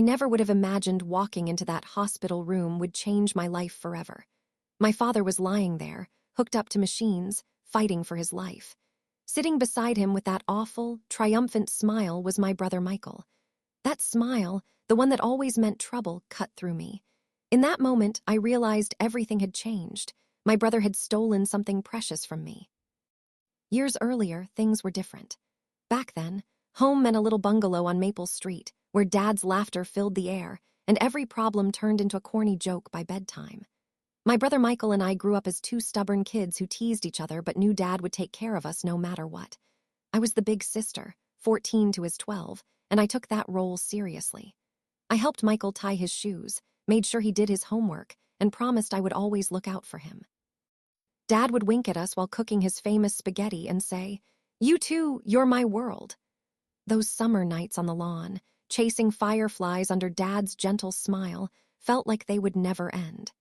I never would have imagined walking into that hospital room would change my life forever. My father was lying there, hooked up to machines, fighting for his life. Sitting beside him with that awful, triumphant smile was my brother Michael. That smile, the one that always meant trouble, cut through me. In that moment, I realized everything had changed. My brother had stolen something precious from me. Years earlier, things were different. Back then, home meant a little bungalow on Maple Street, where Dad's laughter filled the air, and every problem turned into a corny joke by bedtime. My brother Michael and I grew up as two stubborn kids who teased each other but knew Dad would take care of us no matter what. I was the big sister, 14 to his 12, and I took that role seriously. I helped Michael tie his shoes, made sure he did his homework, and promised I would always look out for him. Dad would wink at us while cooking his famous spaghetti and say, "You too, you're my world." Those summer nights on the lawn, chasing fireflies under Dad's gentle smile, felt like they would never end.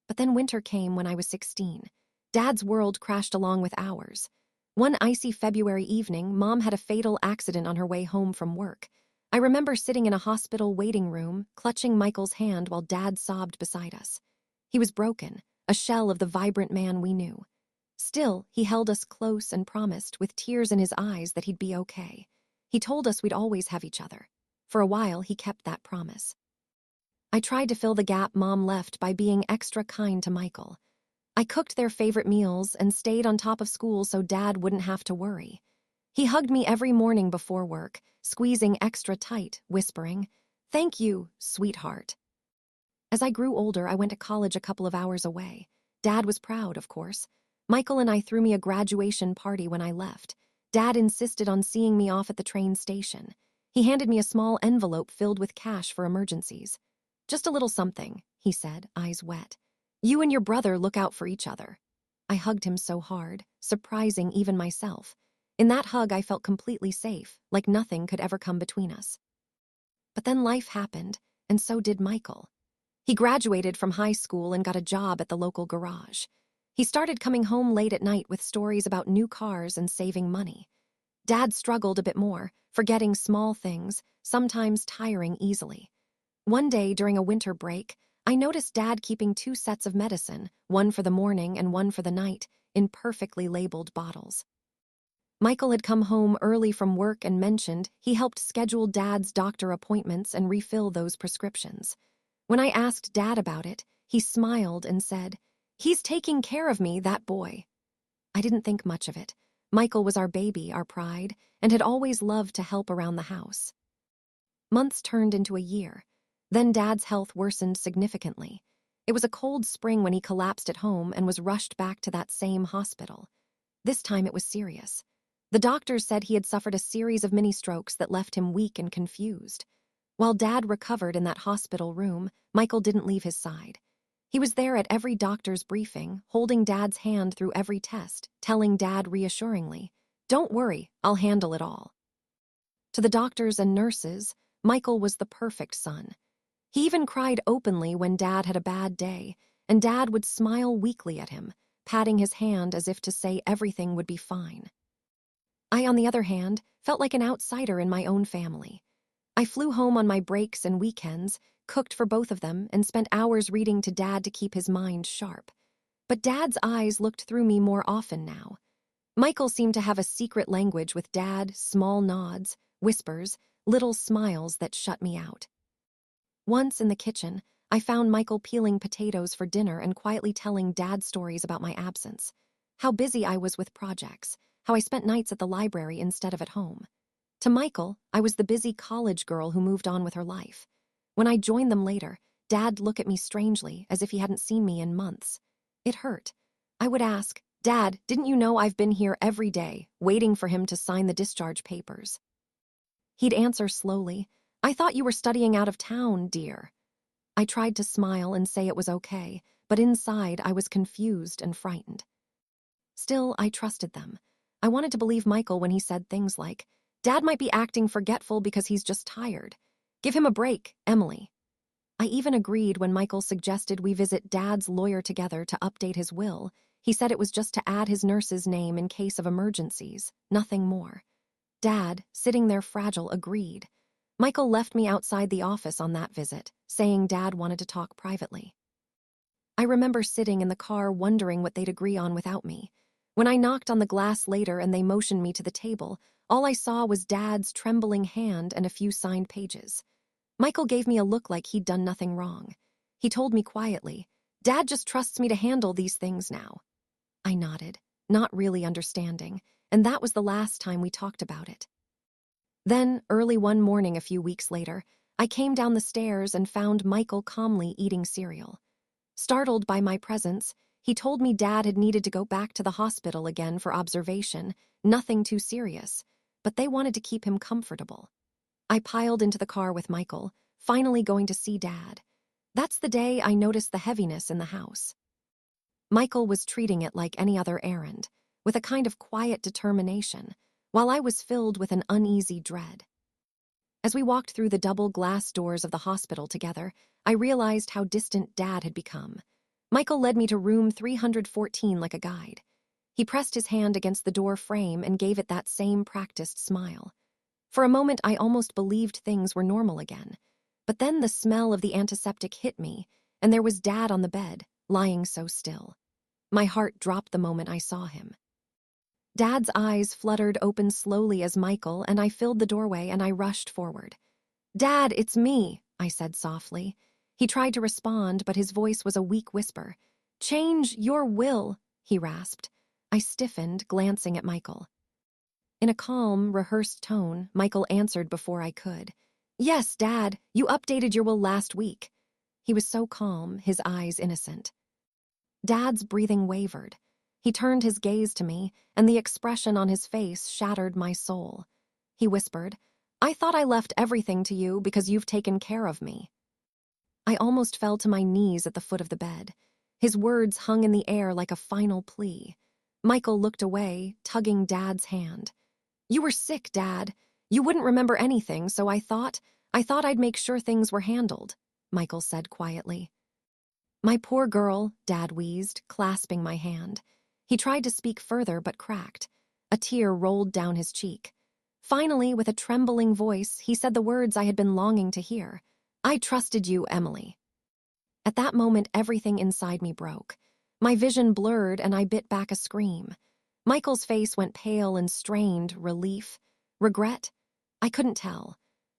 But then winter came when I was 16. Dad's world crashed along with ours. One icy February evening, Mom had a fatal accident on her way home from work. I remember sitting in a hospital waiting room, clutching Michael's hand while Dad sobbed beside us. He was broken, a shell of the vibrant man we knew. Still, he held us close and promised, with tears in his eyes, that he'd be okay. He told us we'd always have each other. For a while, he kept that promise. I tried to fill the gap Mom left by being extra kind to Michael. I cooked their favorite meals and stayed on top of school so Dad wouldn't have to worry. He hugged me every morning before work, squeezing extra tight, whispering, "Thank you, sweetheart." As I grew older, I went to college a couple of hours away. Dad was proud, of course. Michael and I threw me a graduation party when I left. Dad insisted on seeing me off at the train station. He handed me a small envelope filled with cash for emergencies. "Just a little something," he said, eyes wet. "You and your brother look out for each other." I hugged him so hard, surprising even myself. In that hug, I felt completely safe, like nothing could ever come between us. But then life happened, and so did Michael. He graduated from high school and got a job at the local garage. He started coming home late at night with stories about new cars and saving money. Dad struggled a bit more, forgetting small things, sometimes tiring easily. One day during a winter break, I noticed Dad keeping 2 sets of medicine, one for the morning and one for the night, in perfectly labeled bottles. Michael had come home early from work and mentioned he helped schedule Dad's doctor appointments and refill those prescriptions. When I asked Dad about it, he smiled and said, "He's taking care of me, that boy." I didn't think much of it. Michael was our baby, our pride, and had always loved to help around the house. Months turned into a year. Then Dad's health worsened significantly. It was a cold spring when he collapsed at home and was rushed back to that same hospital. This time it was serious. The doctors said he had suffered a series of mini-strokes that left him weak and confused. While Dad recovered in that hospital room, Michael didn't leave his side. He was there at every doctor's briefing, holding Dad's hand through every test, telling Dad reassuringly, "Don't worry, I'll handle it all." To the doctors and nurses, Michael was the perfect son. He even cried openly when Dad had a bad day, and Dad would smile weakly at him, patting his hand as if to say everything would be fine. I, on the other hand, felt like an outsider in my own family. I flew home on my breaks and weekends, cooked for both of them, and spent hours reading to Dad to keep his mind sharp. But Dad's eyes looked through me more often now. Michael seemed to have a secret language with Dad, small nods, whispers, little smiles that shut me out. Once in the kitchen, I found Michael peeling potatoes for dinner and quietly telling Dad stories about my absence. How busy I was with projects, how I spent nights at the library instead of at home. To Michael, I was the busy college girl who moved on with her life. When I joined them later, Dad'd look at me strangely, as if he hadn't seen me in months. It hurt. I would ask, "Dad, didn't you know I've been here every day, waiting for him to sign the discharge papers?" He'd answer slowly, "I thought you were studying out of town, dear." I tried to smile and say it was okay, but inside I was confused and frightened. Still, I trusted them. I wanted to believe Michael when he said things like, "Dad might be acting forgetful because he's just tired. Give him a break, Emily." I even agreed when Michael suggested we visit Dad's lawyer together to update his will. He said it was just to add his nurse's name in case of emergencies, nothing more. Dad, sitting there fragile, agreed. Michael left me outside the office on that visit, saying Dad wanted to talk privately. I remember sitting in the car wondering what they'd agree on without me. When I knocked on the glass later and they motioned me to the table, all I saw was Dad's trembling hand and a few signed pages. Michael gave me a look like he'd done nothing wrong. He told me quietly, "Dad just trusts me to handle these things now." I nodded, not really understanding, and that was the last time we talked about it. Then, early one morning a few weeks later, I came down the stairs and found Michael calmly eating cereal. Startled by my presence, he told me Dad had needed to go back to the hospital again for observation, nothing too serious, but they wanted to keep him comfortable. I piled into the car with Michael, finally going to see Dad. That's the day I noticed the heaviness in the house. Michael was treating it like any other errand, with a kind of quiet determination, while I was filled with an uneasy dread. As we walked through the double glass doors of the hospital together, I realized how distant Dad had become. Michael led me to room 314 like a guide. He pressed his hand against the door frame and gave it that same practiced smile. For a moment, I almost believed things were normal again. But then the smell of the antiseptic hit me, and there was Dad on the bed, lying so still. My heart dropped the moment I saw him. Dad's eyes fluttered open slowly as Michael and I filled the doorway and I rushed forward. "Dad, it's me," I said softly. He tried to respond, but his voice was a weak whisper. "Change your will," he rasped. I stiffened, glancing at Michael. In a calm, rehearsed tone, Michael answered before I could. "Yes, Dad, you updated your will last week." He was so calm, his eyes innocent. Dad's breathing wavered. He turned his gaze to me, and the expression on his face shattered my soul. He whispered, "I thought I left everything to you because you've taken care of me." I almost fell to my knees at the foot of the bed. His words hung in the air like a final plea. Michael looked away, tugging Dad's hand. "You were sick, Dad. You wouldn't remember anything, so I thought I'd make sure things were handled," Michael said quietly. "My poor girl," Dad wheezed, clasping my hand. He tried to speak further but cracked. A tear rolled down his cheek. Finally, with a trembling voice, he said the words I had been longing to hear. "I trusted you, Emily." At that moment, everything inside me broke. My vision blurred and I bit back a scream. Michael's face went pale and strained, relief, regret. I couldn't tell.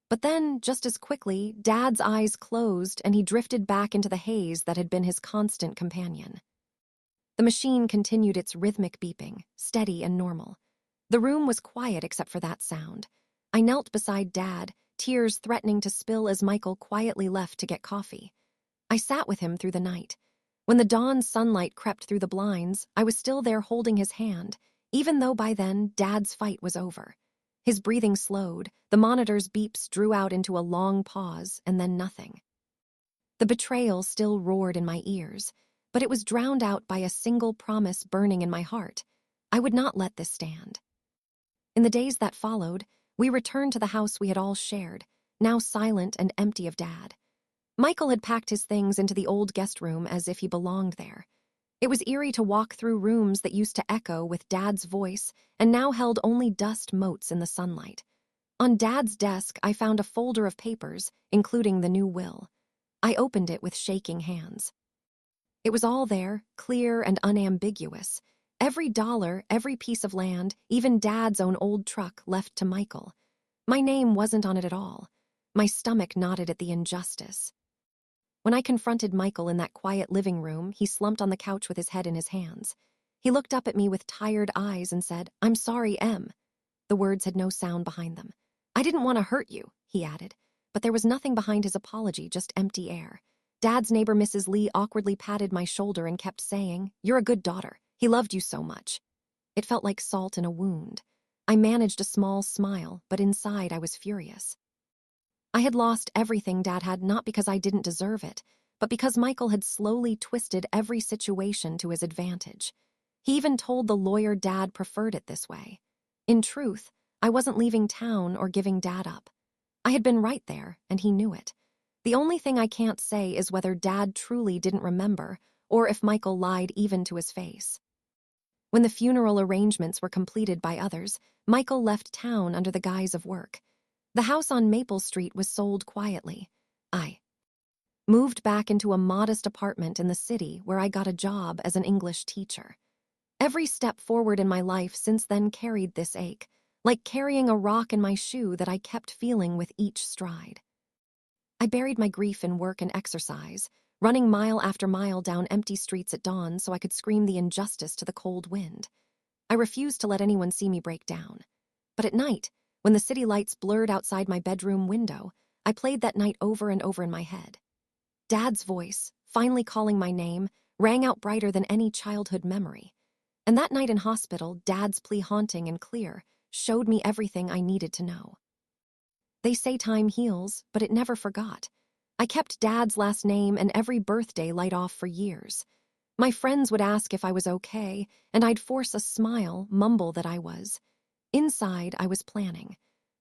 But then, just as quickly, Dad's eyes closed and he drifted back into the haze that had been his constant companion. The machine continued its rhythmic beeping, steady and normal. The room was quiet except for that sound. I knelt beside Dad, tears threatening to spill as Michael quietly left to get coffee. I sat with him through the night. When the dawn sunlight crept through the blinds, I was still there holding his hand, even though by then Dad's fight was over. His breathing slowed, the monitor's beeps drew out into a long pause, and then nothing. The betrayal still roared in my ears, but it was drowned out by a single promise burning in my heart. I would not let this stand. In the days that followed, we returned to the house we had all shared, now silent and empty of Dad. Michael had packed his things into the old guest room as if he belonged there. It was eerie to walk through rooms that used to echo with Dad's voice and now held only dust motes in the sunlight. On Dad's desk, I found a folder of papers, including the new will. I opened it with shaking hands. It was all there, clear and unambiguous. Every dollar, every piece of land, even Dad's own old truck left to Michael. My name wasn't on it at all. My stomach knotted at the injustice. When I confronted Michael in that quiet living room, he slumped on the couch with his head in his hands. He looked up at me with tired eyes and said, "I'm sorry, Em." The words had no sound behind them. "I didn't want to hurt you," he added, but there was nothing behind his apology, just empty air. Dad's neighbor, Mrs. Lee, awkwardly patted my shoulder and kept saying, "You're a good daughter. He loved you so much." It felt like salt in a wound. I managed a small smile, but inside I was furious. I had lost everything Dad had, not because I didn't deserve it, but because Michael had slowly twisted every situation to his advantage. He even told the lawyer Dad preferred it this way. In truth, I wasn't leaving town or giving Dad up. I had been right there, and he knew it. The only thing I can't say is whether Dad truly didn't remember, or if Michael lied even to his face. When the funeral arrangements were completed by others, Michael left town under the guise of work. The house on Maple Street was sold quietly. I moved back into a modest apartment in the city where I got a job as an English teacher. Every step forward in my life since then carried this ache, like carrying a rock in my shoe that I kept feeling with each stride. I buried my grief in work and exercise, running mile after mile down empty streets at dawn so I could scream the injustice to the cold wind. I refused to let anyone see me break down. But at night, when the city lights blurred outside my bedroom window, I played that night over and over in my head. Dad's voice, finally calling my name, rang out brighter than any childhood memory. And that night in hospital, Dad's plea haunting and clear, showed me everything I needed to know. They say time heals, but it never forgot. I kept Dad's last name and every birthday light off for years. My friends would ask if I was okay, and I'd force a smile, mumble that I was. Inside, I was planning.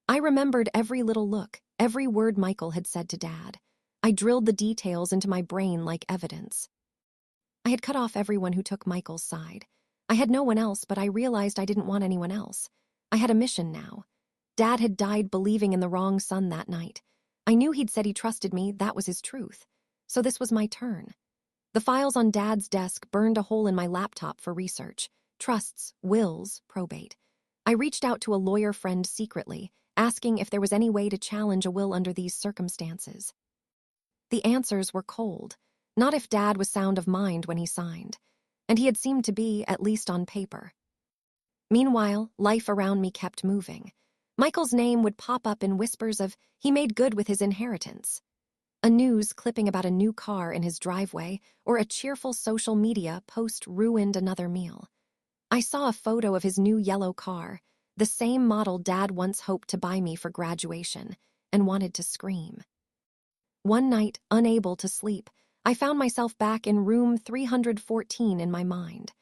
I remembered every little look, every word Michael had said to Dad. I drilled the details into my brain like evidence. I had cut off everyone who took Michael's side. I had no one else, but I realized I didn't want anyone else. I had a mission now. Dad had died believing in the wrong son that night. I knew he'd said he trusted me, that was his truth. So this was my turn. The files on Dad's desk burned a hole in my laptop for research. Trusts, wills, probate. I reached out to a lawyer friend secretly, asking if there was any way to challenge a will under these circumstances. The answers were cold. Not if Dad was sound of mind when he signed. And he had seemed to be, at least on paper. Meanwhile, life around me kept moving. Michael's name would pop up in whispers of he made good with his inheritance. A news clipping about a new car in his driveway, or a cheerful social media post ruined another meal. I saw a photo of his new yellow car, the same model Dad once hoped to buy me for graduation, and wanted to scream. One night, unable to sleep, I found myself back in room 314 in my mind.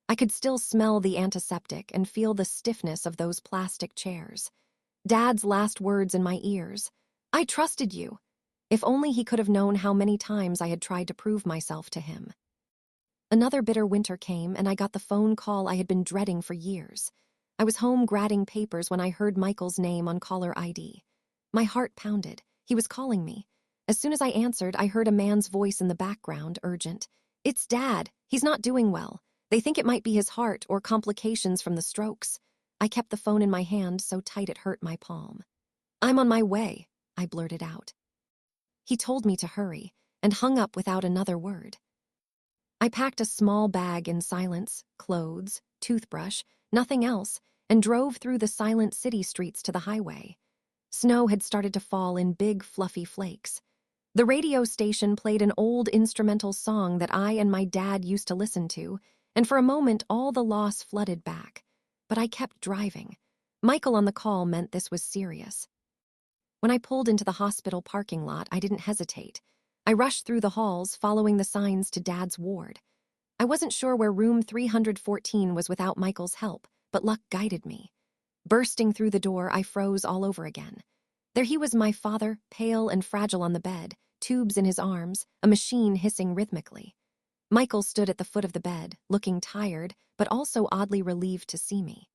I could still smell the antiseptic and feel the stiffness of those plastic chairs. Dad's last words in my ears. I trusted you. If only he could have known how many times I had tried to prove myself to him. Another bitter winter came, and I got the phone call I had been dreading for years. I was home grading papers when I heard Michael's name on caller ID. My heart pounded. He was calling me. As soon as I answered, I heard a man's voice in the background, urgent. "It's Dad. He's not doing well. They think it might be his heart or complications from the strokes." I kept the phone in my hand so tight it hurt my palm. "I'm on my way," I blurted out. He told me to hurry, and hung up without another word. I packed a small bag in silence, clothes, toothbrush, nothing else, and drove through the silent city streets to the highway. Snow had started to fall in big, fluffy flakes. The radio station played an old instrumental song that I and my dad used to listen to, and for a moment all the loss flooded back. But I kept driving. Michael on the call meant this was serious. When I pulled into the hospital parking lot, I didn't hesitate. I rushed through the halls, following the signs to Dad's ward. I wasn't sure where room 314 was without Michael's help, but luck guided me. Bursting through the door, I froze all over again. There he was, my father, pale and fragile on the bed, tubes in his arms, a machine hissing rhythmically. Michael stood at the foot of the bed, looking tired, but also oddly relieved to see me.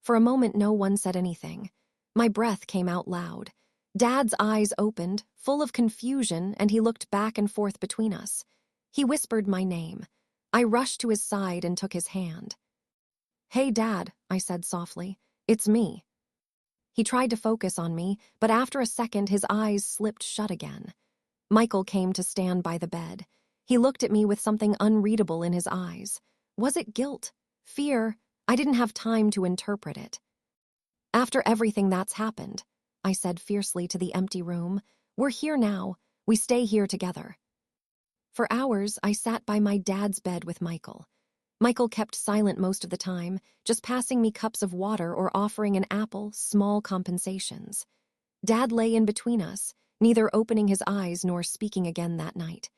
For a moment, no one said anything. My breath came out loud. Dad's eyes opened, full of confusion, and he looked back and forth between us. He whispered my name. I rushed to his side and took his hand. "Hey, Dad," I said softly. "It's me." He tried to focus on me, but after a second his eyes slipped shut again. Michael came to stand by the bed. He looked at me with something unreadable in his eyes. Was it guilt? Fear? I didn't have time to interpret it. "After everything that's happened," I said fiercely to the empty room, "we're here now. We stay here together." For hours, I sat by my dad's bed with Michael. Michael kept silent most of the time, just passing me cups of water or offering an apple, small compensations. Dad lay in between us, neither opening his eyes nor speaking again that night.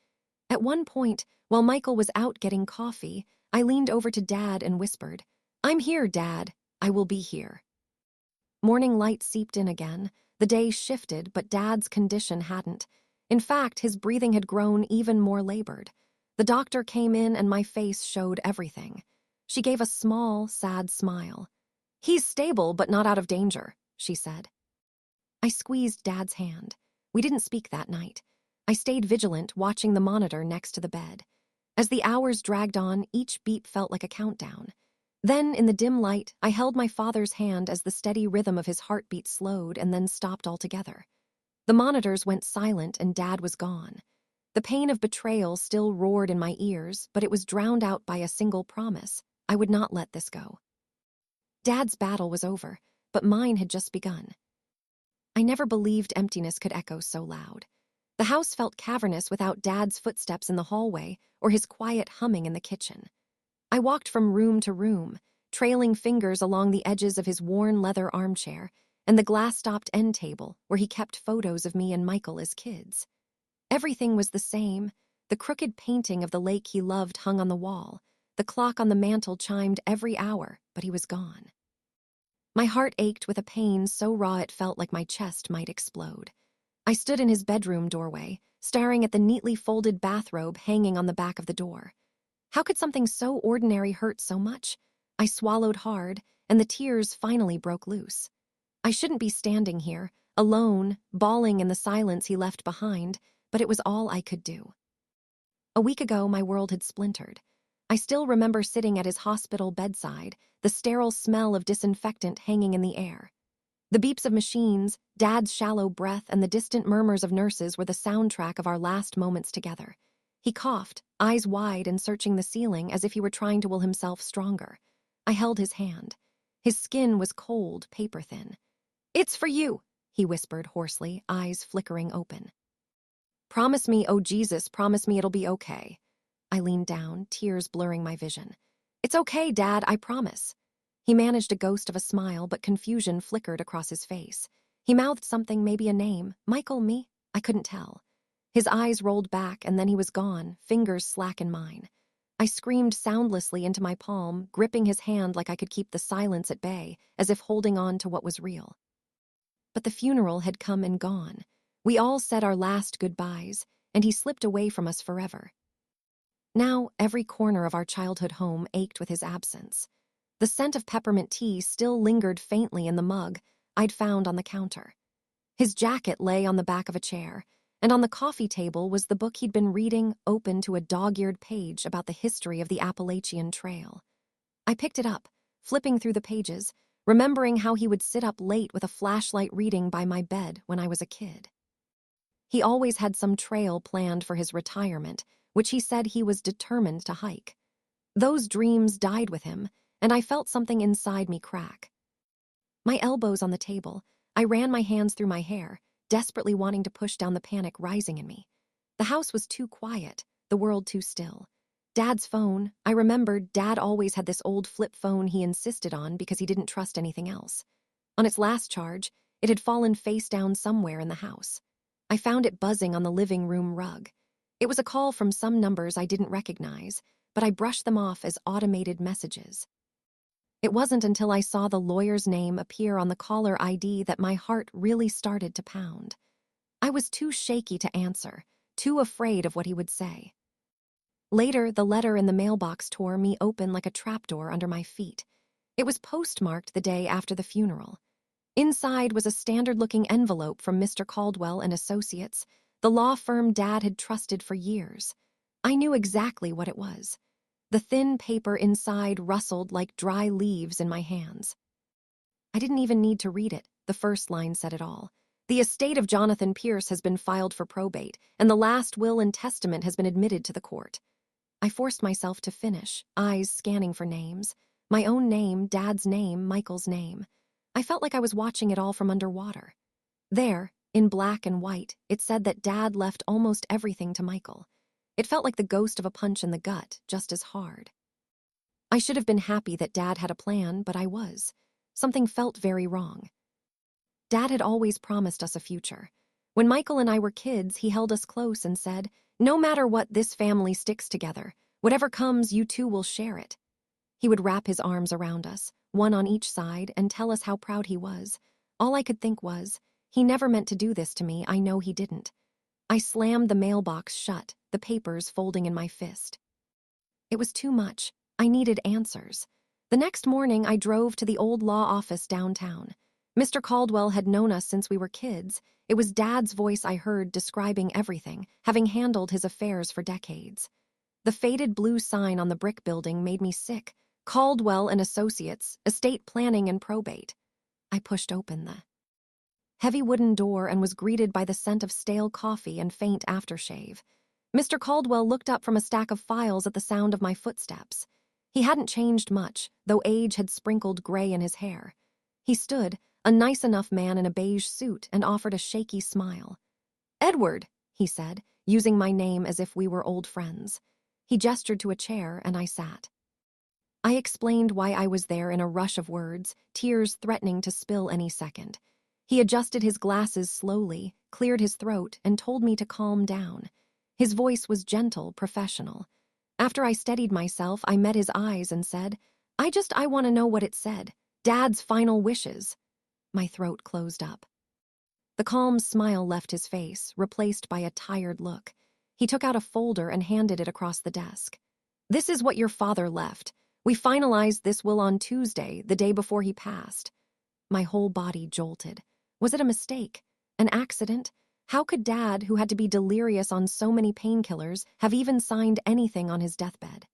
At one point, while Michael was out getting coffee, I leaned over to Dad and whispered, "I'm here, Dad. I will be here." Morning light seeped in again. The day shifted, but Dad's condition hadn't. In fact, his breathing had grown even more labored. The doctor came in and my face showed everything. She gave a small, sad smile. "He's stable, but not out of danger," she said. I squeezed Dad's hand. We didn't speak that night. I stayed vigilant, watching the monitor next to the bed. As the hours dragged on, each beep felt like a countdown. Then, in the dim light, I held my father's hand as the steady rhythm of his heartbeat slowed and then stopped altogether. The monitors went silent and Dad was gone. The pain of betrayal still roared in my ears, but it was drowned out by a single promise: I would not let this go. Dad's battle was over, but mine had just begun. I never believed emptiness could echo so loud. The house felt cavernous without Dad's footsteps in the hallway or his quiet humming in the kitchen. I walked from room to room, trailing fingers along the edges of his worn leather armchair and the glass-topped end table where he kept photos of me and Michael as kids. Everything was the same. The crooked painting of the lake he loved hung on the wall. The clock on the mantel chimed every hour, but he was gone. My heart ached with a pain so raw it felt like my chest might explode. I stood in his bedroom doorway, staring at the neatly folded bathrobe hanging on the back of the door. How could something so ordinary hurt so much? I swallowed hard, and the tears finally broke loose. I shouldn't be standing here, alone, bawling in the silence he left behind, but it was all I could do. A week ago, my world had splintered. I still remember sitting at his hospital bedside, the sterile smell of disinfectant hanging in the air. The beeps of machines, Dad's shallow breath, and the distant murmurs of nurses were the soundtrack of our last moments together. He coughed, eyes wide and searching the ceiling as if he were trying to will himself stronger. I held his hand. His skin was cold, paper-thin. "It's for you," he whispered hoarsely, eyes flickering open. "Promise me, oh Jesus, promise me it'll be okay." I leaned down, tears blurring my vision. "It's okay, Dad, I promise." He managed a ghost of a smile, but confusion flickered across his face. He mouthed something, maybe a name. "Michael, me?" I couldn't tell. His eyes rolled back, and then he was gone, fingers slack in mine. I screamed soundlessly into my palm, gripping his hand like I could keep the silence at bay, as if holding on to what was real. But the funeral had come and gone. We all said our last goodbyes, and he slipped away from us forever. Now, every corner of our childhood home ached with his absence. The scent of peppermint tea still lingered faintly in the mug I'd found on the counter. His jacket lay on the back of a chair, and on the coffee table was the book he'd been reading, open to a dog-eared page about the history of the Appalachian Trail. I picked it up, flipping through the pages, remembering how he would sit up late with a flashlight reading by my bed when I was a kid. He always had some trail planned for his retirement, which he said he was determined to hike. Those dreams died with him, and I felt something inside me crack. My elbows on the table, I ran my hands through my hair, desperately wanting to push down the panic rising in me. The house was too quiet, the world too still. Dad's phone, I remembered Dad always had this old flip phone he insisted on because he didn't trust anything else. On its last charge, it had fallen face down somewhere in the house. I found it buzzing on the living room rug. It was a call from some numbers I didn't recognize, but I brushed them off as automated messages. It wasn't until I saw the lawyer's name appear on the caller ID that my heart really started to pound. I was too shaky to answer, too afraid of what he would say. Later, the letter in the mailbox tore me open like a trapdoor under my feet. It was postmarked the day after the funeral. Inside was a standard-looking envelope from Mr. Caldwell and Associates, the law firm Dad had trusted for years. I knew exactly what it was. The thin paper inside rustled like dry leaves in my hands. I didn't even need to read it. The first line said it all. "The estate of Jonathan Pierce has been filed for probate, and the last will and testament has been admitted to the court." I forced myself to finish, eyes scanning for names. My own name, Dad's name, Michael's name. I felt like I was watching it all from underwater. There, in black and white, it said that Dad left almost everything to Michael. It felt like the ghost of a punch in the gut, just as hard. I should have been happy that Dad had a plan, but I was. Something felt very wrong. Dad had always promised us a future. When Michael and I were kids, he held us close and said, "No matter what, this family sticks together. Whatever comes, you two will share it." He would wrap his arms around us, one on each side, and tell us how proud he was. All I could think was, he never meant to do this to me, I know he didn't. I slammed the mailbox shut, the papers folding in my fist. It was too much. I needed answers. The next morning, I drove to the old law office downtown. Mr. Caldwell had known us since we were kids. It was Dad's voice I heard describing everything, having handled his affairs for decades. The faded blue sign on the brick building made me sick. Caldwell and Associates, Estate Planning and Probate. I pushed open the heavy wooden door and was greeted by the scent of stale coffee and faint aftershave. Mr. Caldwell looked up from a stack of files at the sound of my footsteps. He hadn't changed much, though age had sprinkled gray in his hair. He stood, a nice enough man in a beige suit, and offered a shaky smile. "Edward," he said, using my name as if we were old friends. He gestured to a chair, and I sat. I explained why I was there in a rush of words, tears threatening to spill any second. He adjusted his glasses slowly, cleared his throat, and told me to calm down. His voice was gentle, professional. After I steadied myself, I met his eyes and said, I want to know what it said. Dad's final wishes." My throat closed up. The calm smile left his face, replaced by a tired look. He took out a folder and handed it across the desk. "This is what your father left. We finalized this will on Tuesday, the day before he passed." My whole body jolted. Was it a mistake? An accident? How could Dad, who had to be delirious on so many painkillers, have even signed anything on his deathbed?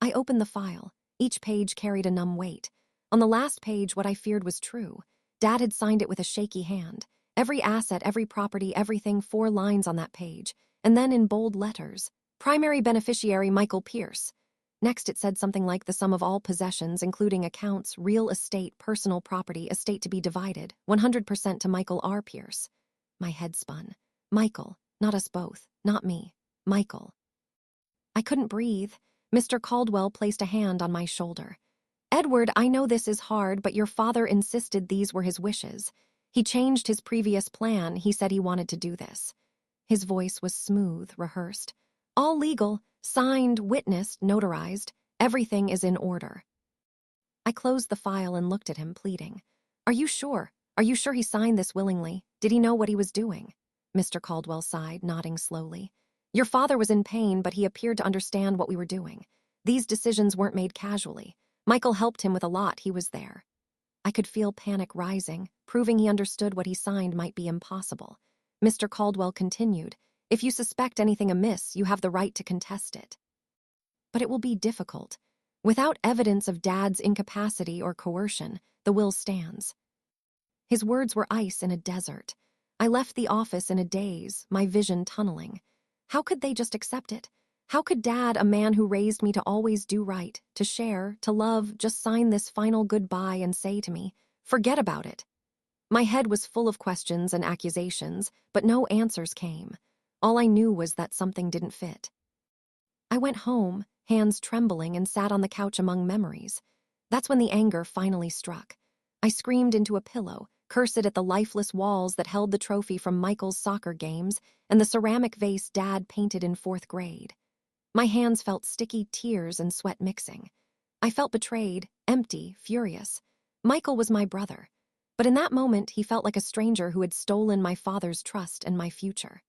I opened the file. Each page carried a numb weight. On the last page, what I feared was true. Dad had signed it with a shaky hand. Every asset, every property, everything, 4 lines on that page. And then in bold letters, "Primary beneficiary Michael Pierce." Next it said something like the sum of all possessions, including accounts, real estate, personal property, estate to be divided, 100% to Michael R. Pierce. My head spun. Michael, not us both, not me. Michael. I couldn't breathe. Mr. Caldwell placed a hand on my shoulder. "Edward, I know this is hard, but your father insisted these were his wishes. He changed his previous plan. He said he wanted to do this." His voice was smooth, rehearsed. "All legal, signed, witnessed, notarized. Everything is in order." I closed the file and looked at him, pleading. "Are you sure? Are you sure he signed this willingly? Did he know what he was doing?" Mr. Caldwell sighed, nodding slowly. "Your father was in pain, but he appeared to understand what we were doing. These decisions weren't made casually. Michael helped him with a lot. He was there." I could feel panic rising, proving he understood what he signed might be impossible. Mr. Caldwell continued, "If you suspect anything amiss, you have the right to contest it. But it will be difficult. Without evidence of Dad's incapacity or coercion, the will stands." His words were ice in a desert. I left the office in a daze, my vision tunneling. How could they just accept it? How could Dad, a man who raised me to always do right, to share, to love, just sign this final goodbye and say to me, "Forget about it"? My head was full of questions and accusations, but no answers came. All I knew was that something didn't fit. I went home, hands trembling, and sat on the couch among memories. That's when the anger finally struck. I screamed into a pillow, cursed at the lifeless walls that held the trophy from Michael's soccer games and the ceramic vase Dad painted in 4th grade. My hands felt sticky, tears and sweat mixing. I felt betrayed, empty, furious. Michael was my brother. But in that moment, he felt like a stranger who had stolen my father's trust and my future.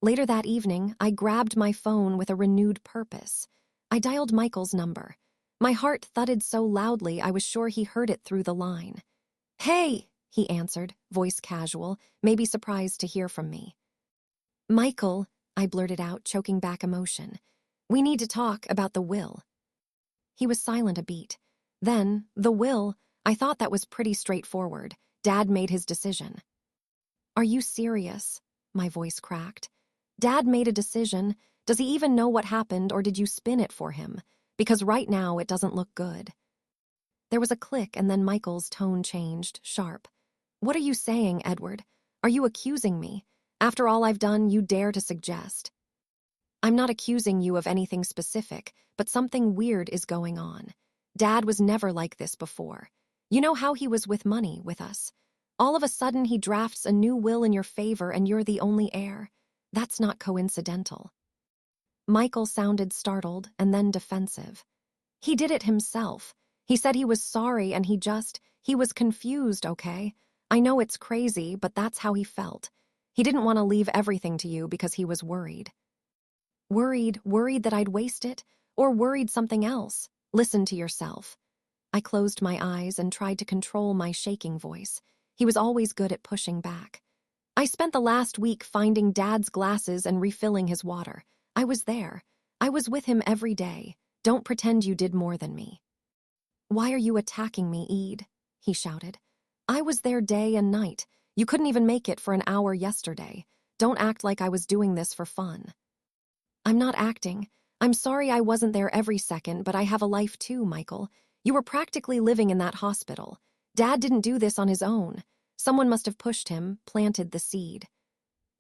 Later that evening, I grabbed my phone with a renewed purpose. I dialed Michael's number. My heart thudded so loudly I was sure he heard it through the line. "Hey," he answered, voice casual, maybe surprised to hear from me. "Michael," I blurted out, choking back emotion. "We need to talk about the will." He was silent a beat. Then, the will, I thought that was pretty straightforward. Dad made his decision. "Are you serious?" My voice cracked. "Dad made a decision. Does he even know what happened, or did you spin it for him? Because right now it doesn't look good." There was a click, and then Michael's tone changed, sharp. "What are you saying, Edward? Are you accusing me? After all I've done, you dare to suggest?" "I'm not accusing you of anything specific, but something weird is going on. Dad was never like this before. You know how he was with money, with us. All of a sudden he drafts a new will in your favor and you're the only heir. That's not coincidental." Michael sounded startled and then defensive. "He did it himself. He said he was sorry and he was confused, okay? I know it's crazy, but that's how he felt. He didn't want to leave everything to you because he was worried." Worried that I'd waste it? Or worried something else? Listen to yourself." I closed my eyes and tried to control my shaking voice. He was always good at pushing back. I spent the last week finding Dad's glasses and refilling his water. I was there. I was with him every day. Don't pretend you did more than me. Why are you attacking me, Ede? He shouted. I was there day and night. You couldn't even make it for an hour yesterday. Don't act like I was doing this for fun. I'm not acting. I'm sorry I wasn't there every second, but I have a life too, Michael. You were practically living in that hospital. Dad didn't do this on his own. Someone must have pushed him, planted the seed.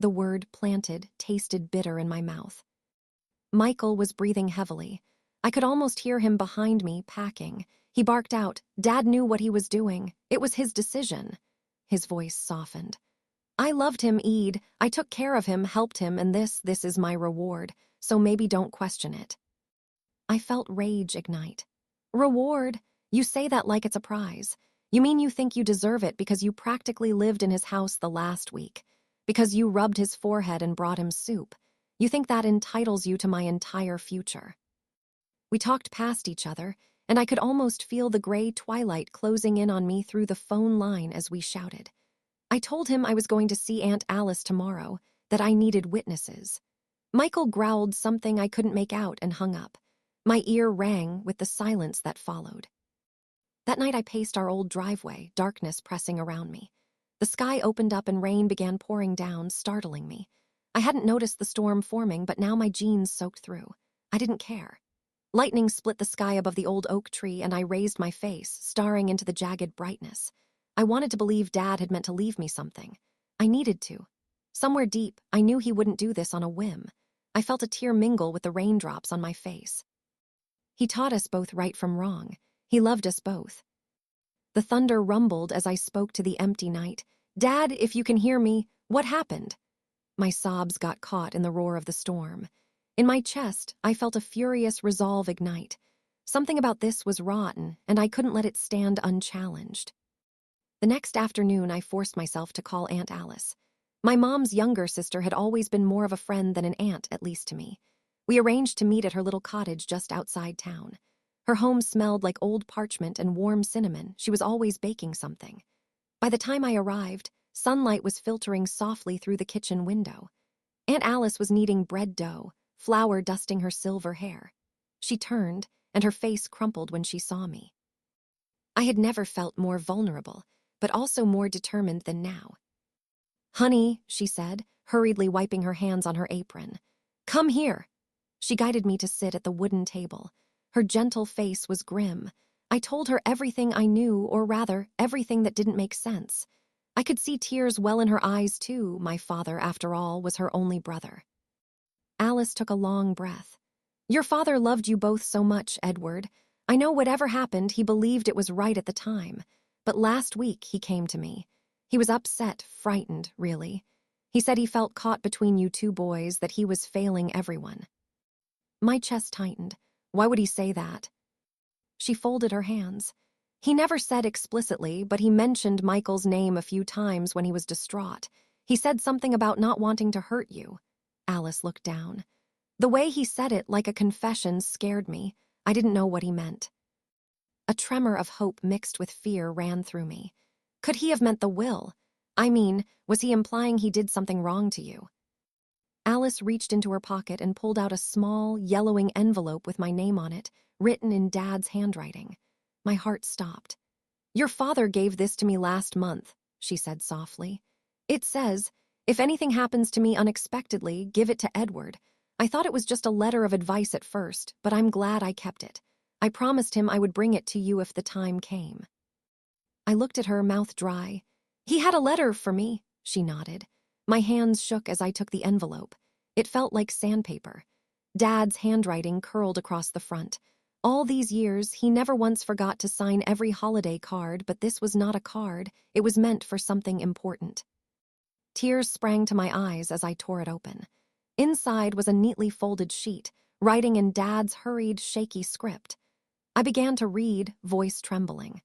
The word planted tasted bitter in my mouth. Michael was breathing heavily. I could almost hear him behind me, packing. He barked out, Dad knew what he was doing. It was his decision. His voice softened. I loved him, Ede. I took care of him, helped him, and this is my reward, so maybe don't question it. I felt rage ignite. Reward? You say that like it's a prize. You mean you think you deserve it because you practically lived in his house the last week, because you rubbed his forehead and brought him soup. You think that entitles you to my entire future. We talked past each other, and I could almost feel the gray twilight closing in on me through the phone line as we shouted. I told him I was going to see Aunt Alice tomorrow, that I needed witnesses. Michael growled something I couldn't make out and hung up. My ear rang with the silence that followed. That night I paced our old driveway, darkness pressing around me. The sky opened up and rain began pouring down, startling me. I hadn't noticed the storm forming, but now my jeans soaked through. I didn't care. Lightning split the sky above the old oak tree, and I raised my face, staring into the jagged brightness. I wanted to believe Dad had meant to leave me something. I needed to. Somewhere deep, I knew he wouldn't do this on a whim. I felt a tear mingle with the raindrops on my face. He taught us both right from wrong. He loved us both. The thunder rumbled as I spoke to the empty night. Dad, if you can hear me, what happened? My sobs got caught in the roar of the storm. In my chest, I felt a furious resolve ignite. Something about this was rotten, and I couldn't let it stand unchallenged. The next afternoon, I forced myself to call Aunt Alice. My mom's younger sister had always been more of a friend than an aunt, at least to me. We arranged to meet at her little cottage just outside town. Her home smelled like old parchment and warm cinnamon. She was always baking something. By the time I arrived, sunlight was filtering softly through the kitchen window. Aunt Alice was kneading bread dough, flour dusting her silver hair. She turned, and her face crumpled when she saw me. I had never felt more vulnerable, but also more determined than now. Honey, she said, hurriedly wiping her hands on her apron. Come here. She guided me to sit at the wooden table. Her gentle face was grim. I told her everything I knew, or rather, everything that didn't make sense. I could see tears well in her eyes, too. My father, after all, was her only brother. Alice took a long breath. Your father loved you both so much, Edward. I know whatever happened, he believed it was right at the time. But last week, he came to me. He was upset, frightened, really. He said he felt caught between you two boys, that he was failing everyone. My chest tightened. Why would he say that? She folded her hands. He never said explicitly, but he mentioned Michael's name a few times when he was distraught. He said something about not wanting to hurt you. Alice looked down. The way he said it, like a confession, scared me. I didn't know what he meant. A tremor of hope mixed with fear ran through me. Could he have meant the will? I mean, was he implying he did something wrong to you? Alice reached into her pocket and pulled out a small, yellowing envelope with my name on it, written in Dad's handwriting. My heart stopped. Your father gave this to me last month, she said softly. It says, if anything happens to me unexpectedly, give it to Edward. I thought it was just a letter of advice at first, but I'm glad I kept it. I promised him I would bring it to you if the time came. I looked at her, mouth dry. He had a letter for me, she nodded. My hands shook as I took the envelope. It felt like sandpaper. Dad's handwriting curled across the front. All these years, he never once forgot to sign every holiday card, but this was not a card. It was meant for something important. Tears sprang to my eyes as I tore it open. Inside was a neatly folded sheet, writing in Dad's hurried, shaky script. I began to read, voice trembling.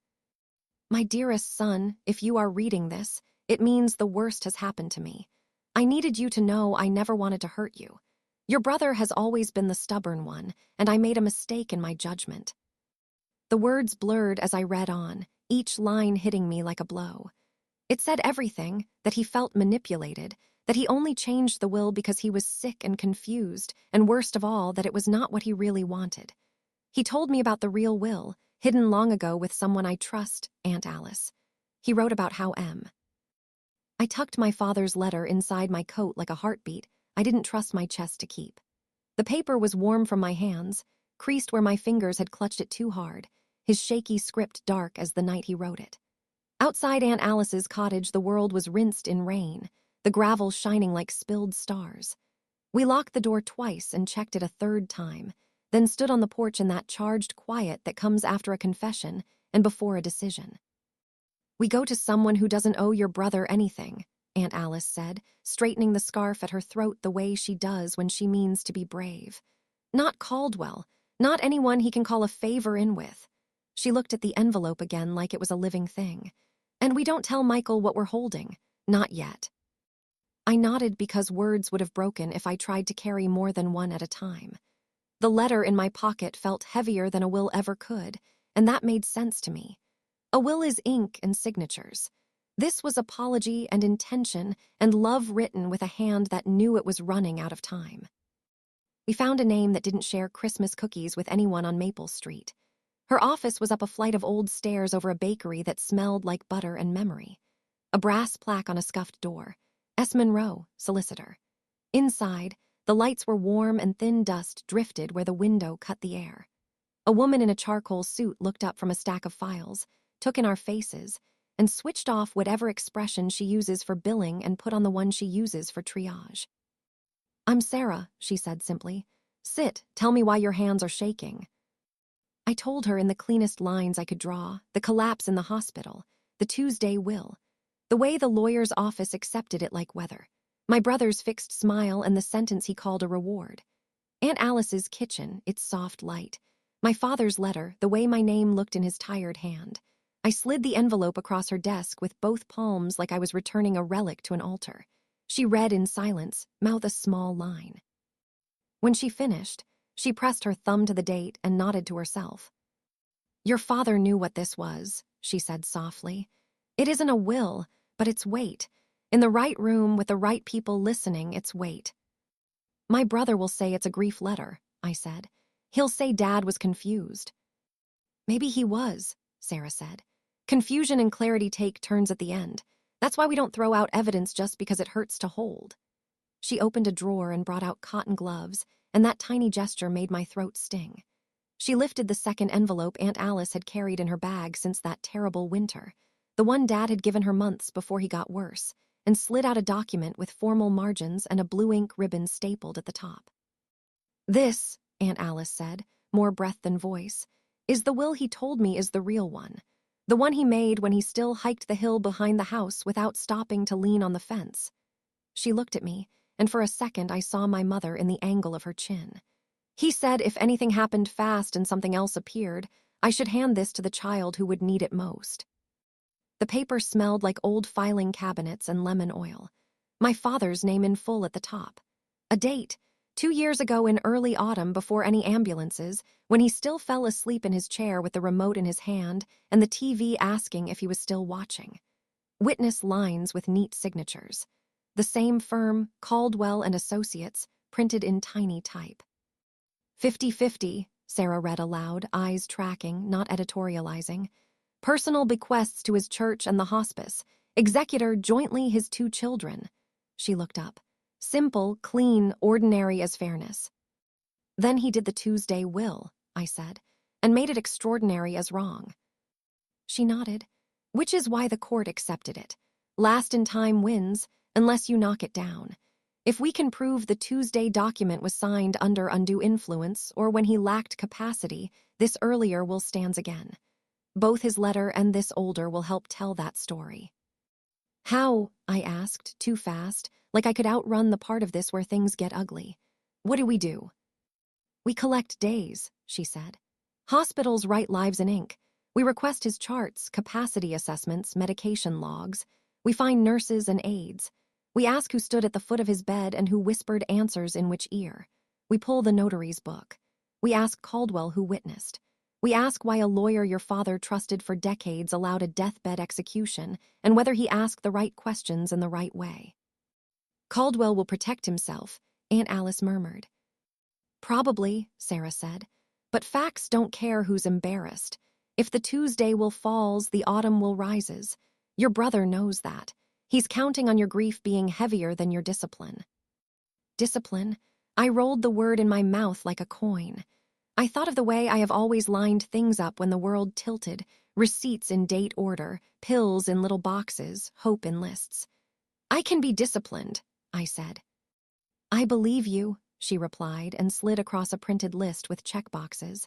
My dearest son, if you are reading this, it means the worst has happened to me. I needed you to know I never wanted to hurt you. Your brother has always been the stubborn one, and I made a mistake in my judgment. The words blurred as I read on, each line hitting me like a blow. It said everything, that he felt manipulated, that he only changed the will because he was sick and confused, and worst of all, that it was not what he really wanted. He told me about the real will, hidden long ago with someone I trust, Aunt Alice. He wrote about how I tucked my father's letter inside my coat like a heartbeat I didn't trust my chest to keep. The paper was warm from my hands, creased where my fingers had clutched it too hard, his shaky script dark as the night he wrote it. Outside Aunt Alice's cottage, the world was rinsed in rain, the gravel shining like spilled stars. We locked the door twice and checked it a third time, then stood on the porch in that charged quiet that comes after a confession and before a decision. "We go to someone who doesn't owe your brother anything," Aunt Alice said, straightening the scarf at her throat the way she does when she means to be brave. "Not Caldwell, not anyone he can call a favor in with." She looked at the envelope again like it was a living thing. "And we don't tell Michael what we're holding. Not yet." I nodded because words would have broken if I tried to carry more than one at a time. The letter in my pocket felt heavier than a will ever could, and that made sense to me. A will is ink and signatures. This was apology and intention and love written with a hand that knew it was running out of time. We found a name that didn't share Christmas cookies with anyone on Maple Street. Her office was up a flight of old stairs over a bakery that smelled like butter and memory. A brass plaque on a scuffed door. S. Monroe, solicitor. Inside, the lights were warm and thin dust drifted where the window cut the air. A woman in a charcoal suit looked up from a stack of files, took in our faces, and switched off whatever expression she uses for billing and put on the one she uses for triage. "I'm Sarah," she said simply. "Sit, tell me why your hands are shaking." I told her in the cleanest lines I could draw, the collapse in the hospital, the Tuesday will, the way the lawyer's office accepted it like weather, my brother's fixed smile and the sentence he called a reward, Aunt Alice's kitchen, its soft light, my father's letter, the way my name looked in his tired hand. I slid the envelope across her desk with both palms like I was returning a relic to an altar. She read in silence, mouth a small line. When she finished, she pressed her thumb to the date and nodded to herself. "Your father knew what this was," she said softly. "It isn't a will, but it's weight. In the right room with the right people listening, it's weight." "My brother will say it's a grief letter," I said. "He'll say Dad was confused." "Maybe he was," Sarah said. "Confusion and clarity take turns at the end. That's why we don't throw out evidence just because it hurts to hold." She opened a drawer and brought out cotton gloves, and that tiny gesture made my throat sting. She lifted the second envelope Aunt Alice had carried in her bag since that terrible winter, the one Dad had given her months before he got worse, and slid out a document with formal margins and a blue ink ribbon stapled at the top. "This," Aunt Alice said, more breath than voice, "is the will he told me is the real one. The one he made when he still hiked the hill behind the house without stopping to lean on the fence." She looked at me, and for a second I saw my mother in the angle of her chin. "He said if anything happened fast and something else appeared, I should hand this to the child who would need it most." The paper smelled like old filing cabinets and lemon oil. My father's name in full at the top. A date, 2 years ago in early autumn before any ambulances, when he still fell asleep in his chair with the remote in his hand and the TV asking if he was still watching. Witness lines with neat signatures. The same firm, Caldwell and Associates, printed in tiny type. 50-50, Sarah read aloud, eyes tracking, not editorializing. "Personal bequests to his church and the hospice. Executor jointly his 2 children." She looked up. "Simple, clean, ordinary as fairness." "Then he did the Tuesday will," I said, "and made it extraordinary as wrong." She nodded, "Which is why the court accepted it. Last in time wins, unless you knock it down. If we can prove the Tuesday document was signed under undue influence or when he lacked capacity, this earlier will stands again. Both his letter and this older will help tell that story." "How?" I asked, too fast, like I could outrun the part of this where things get ugly. "What do we do?" "We collect days," she said. "Hospitals write lives in ink. We request his charts, capacity assessments, medication logs. We find nurses and aides. We ask who stood at the foot of his bed and who whispered answers in which ear. We pull the notary's book. We ask Caldwell who witnessed. We ask why a lawyer your father trusted for decades allowed a deathbed execution and whether he asked the right questions in the right way. Caldwell will protect himself, Aunt Alice murmured. Probably, Sarah said, but facts don't care who's embarrassed. If the Tuesday will falls, the autumn will rises. Your brother knows that. He's counting on your grief being heavier than your discipline. Discipline? I rolled the word in my mouth like a coin. I thought of the way I have always lined things up when the world tilted, receipts in date order, pills in little boxes, hope in lists. I can be disciplined, I said. I believe you, she replied and slid across a printed list with checkboxes.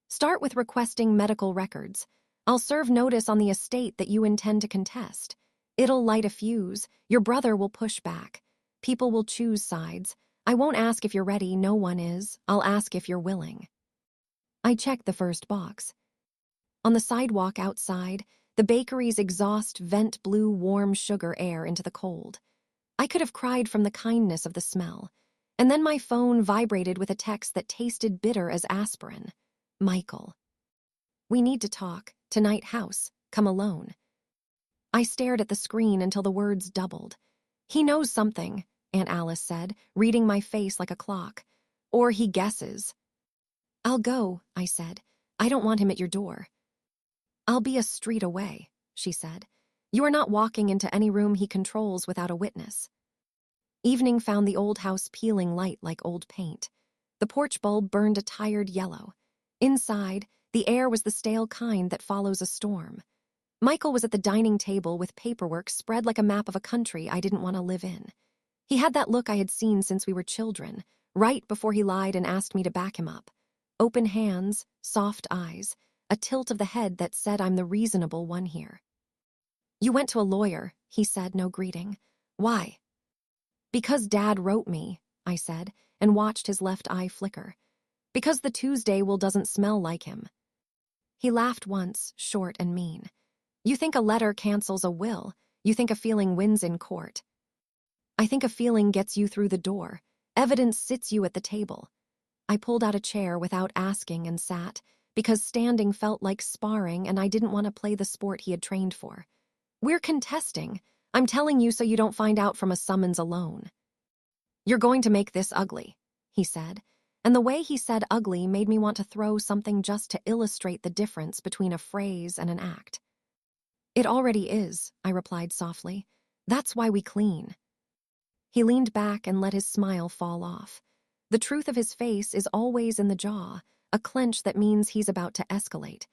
Start with requesting medical records. I'll serve notice on the estate that you intend to contest. It'll light a fuse. Your brother will push back. People will choose sides. I won't ask if you're ready, no one is. I'll ask if you're willing. I checked the first box. On the sidewalk outside, the bakery's exhaust vent blew warm sugar air into the cold. I could have cried from the kindness of the smell. And then my phone vibrated with a text that tasted bitter as aspirin. Michael. We need to talk. Tonight, house. Come alone. I stared at the screen until the words doubled. He knows something, Aunt Alice said, reading my face like a clock. Or he guesses. I'll go, I said. I don't want him at your door. I'll be a street away, she said. You are not walking into any room he controls without a witness. Evening found the old house peeling light like old paint. The porch bulb burned a tired yellow. Inside, the air was the stale kind that follows a storm. Michael was at the dining table with paperwork spread like a map of a country I didn't want to live in. He had that look I had seen since we were children, right before he lied and asked me to back him up. Open hands, soft eyes, a tilt of the head that said I'm the reasonable one here. You went to a lawyer, he said, no greeting. Why? Because Dad wrote me, I said, and watched his left eye flicker. Because the Tuesday will doesn't smell like him. He laughed once, short and mean. You think a letter cancels a will. You think a feeling wins in court. I think a feeling gets you through the door. Evidence sits you at the table. I pulled out a chair without asking and sat, because standing felt like sparring and I didn't want to play the sport he had trained for. We're contesting. I'm telling you so you don't find out from a summons alone. You're going to make this ugly, he said, and the way he said ugly made me want to throw something just to illustrate the difference between a phrase and an act. It already is, I replied softly. That's why we clean. He leaned back and let his smile fall off. The truth of his face is always in the jaw, a clench that means he's about to escalate.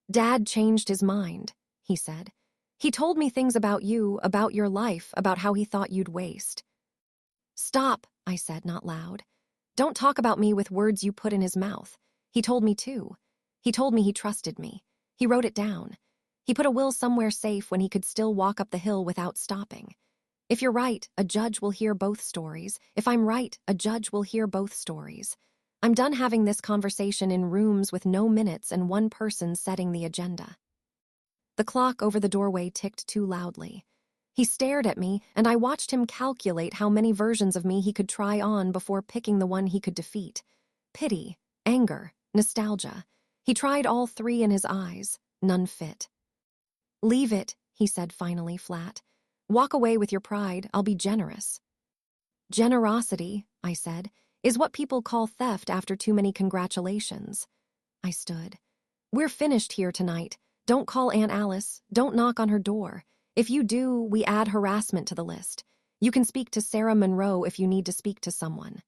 Dad changed his mind, he said. He told me things about you, about your life, about how he thought you'd waste. Stop, I said, not loud. Don't talk about me with words you put in his mouth. He told me too. He told me he trusted me. He wrote it down. He put a will somewhere safe when he could still walk up the hill without stopping. If you're right, a judge will hear both stories. If I'm right, a judge will hear both stories. I'm done having this conversation in rooms with no minutes and one person setting the agenda. The clock over the doorway ticked too loudly. He stared at me, and I watched him calculate how many versions of me he could try on before picking the one he could defeat. Pity, anger, nostalgia. He tried all three in his eyes. None fit. Leave it, he said finally, flat. Walk away with your pride. I'll be generous. Generosity, I said, is what people call theft after too many congratulations. I stood. We're finished here tonight. Don't call Aunt Alice. Don't knock on her door. If you do, we add harassment to the list. You can speak to Sarah Monroe if you need to speak to someone.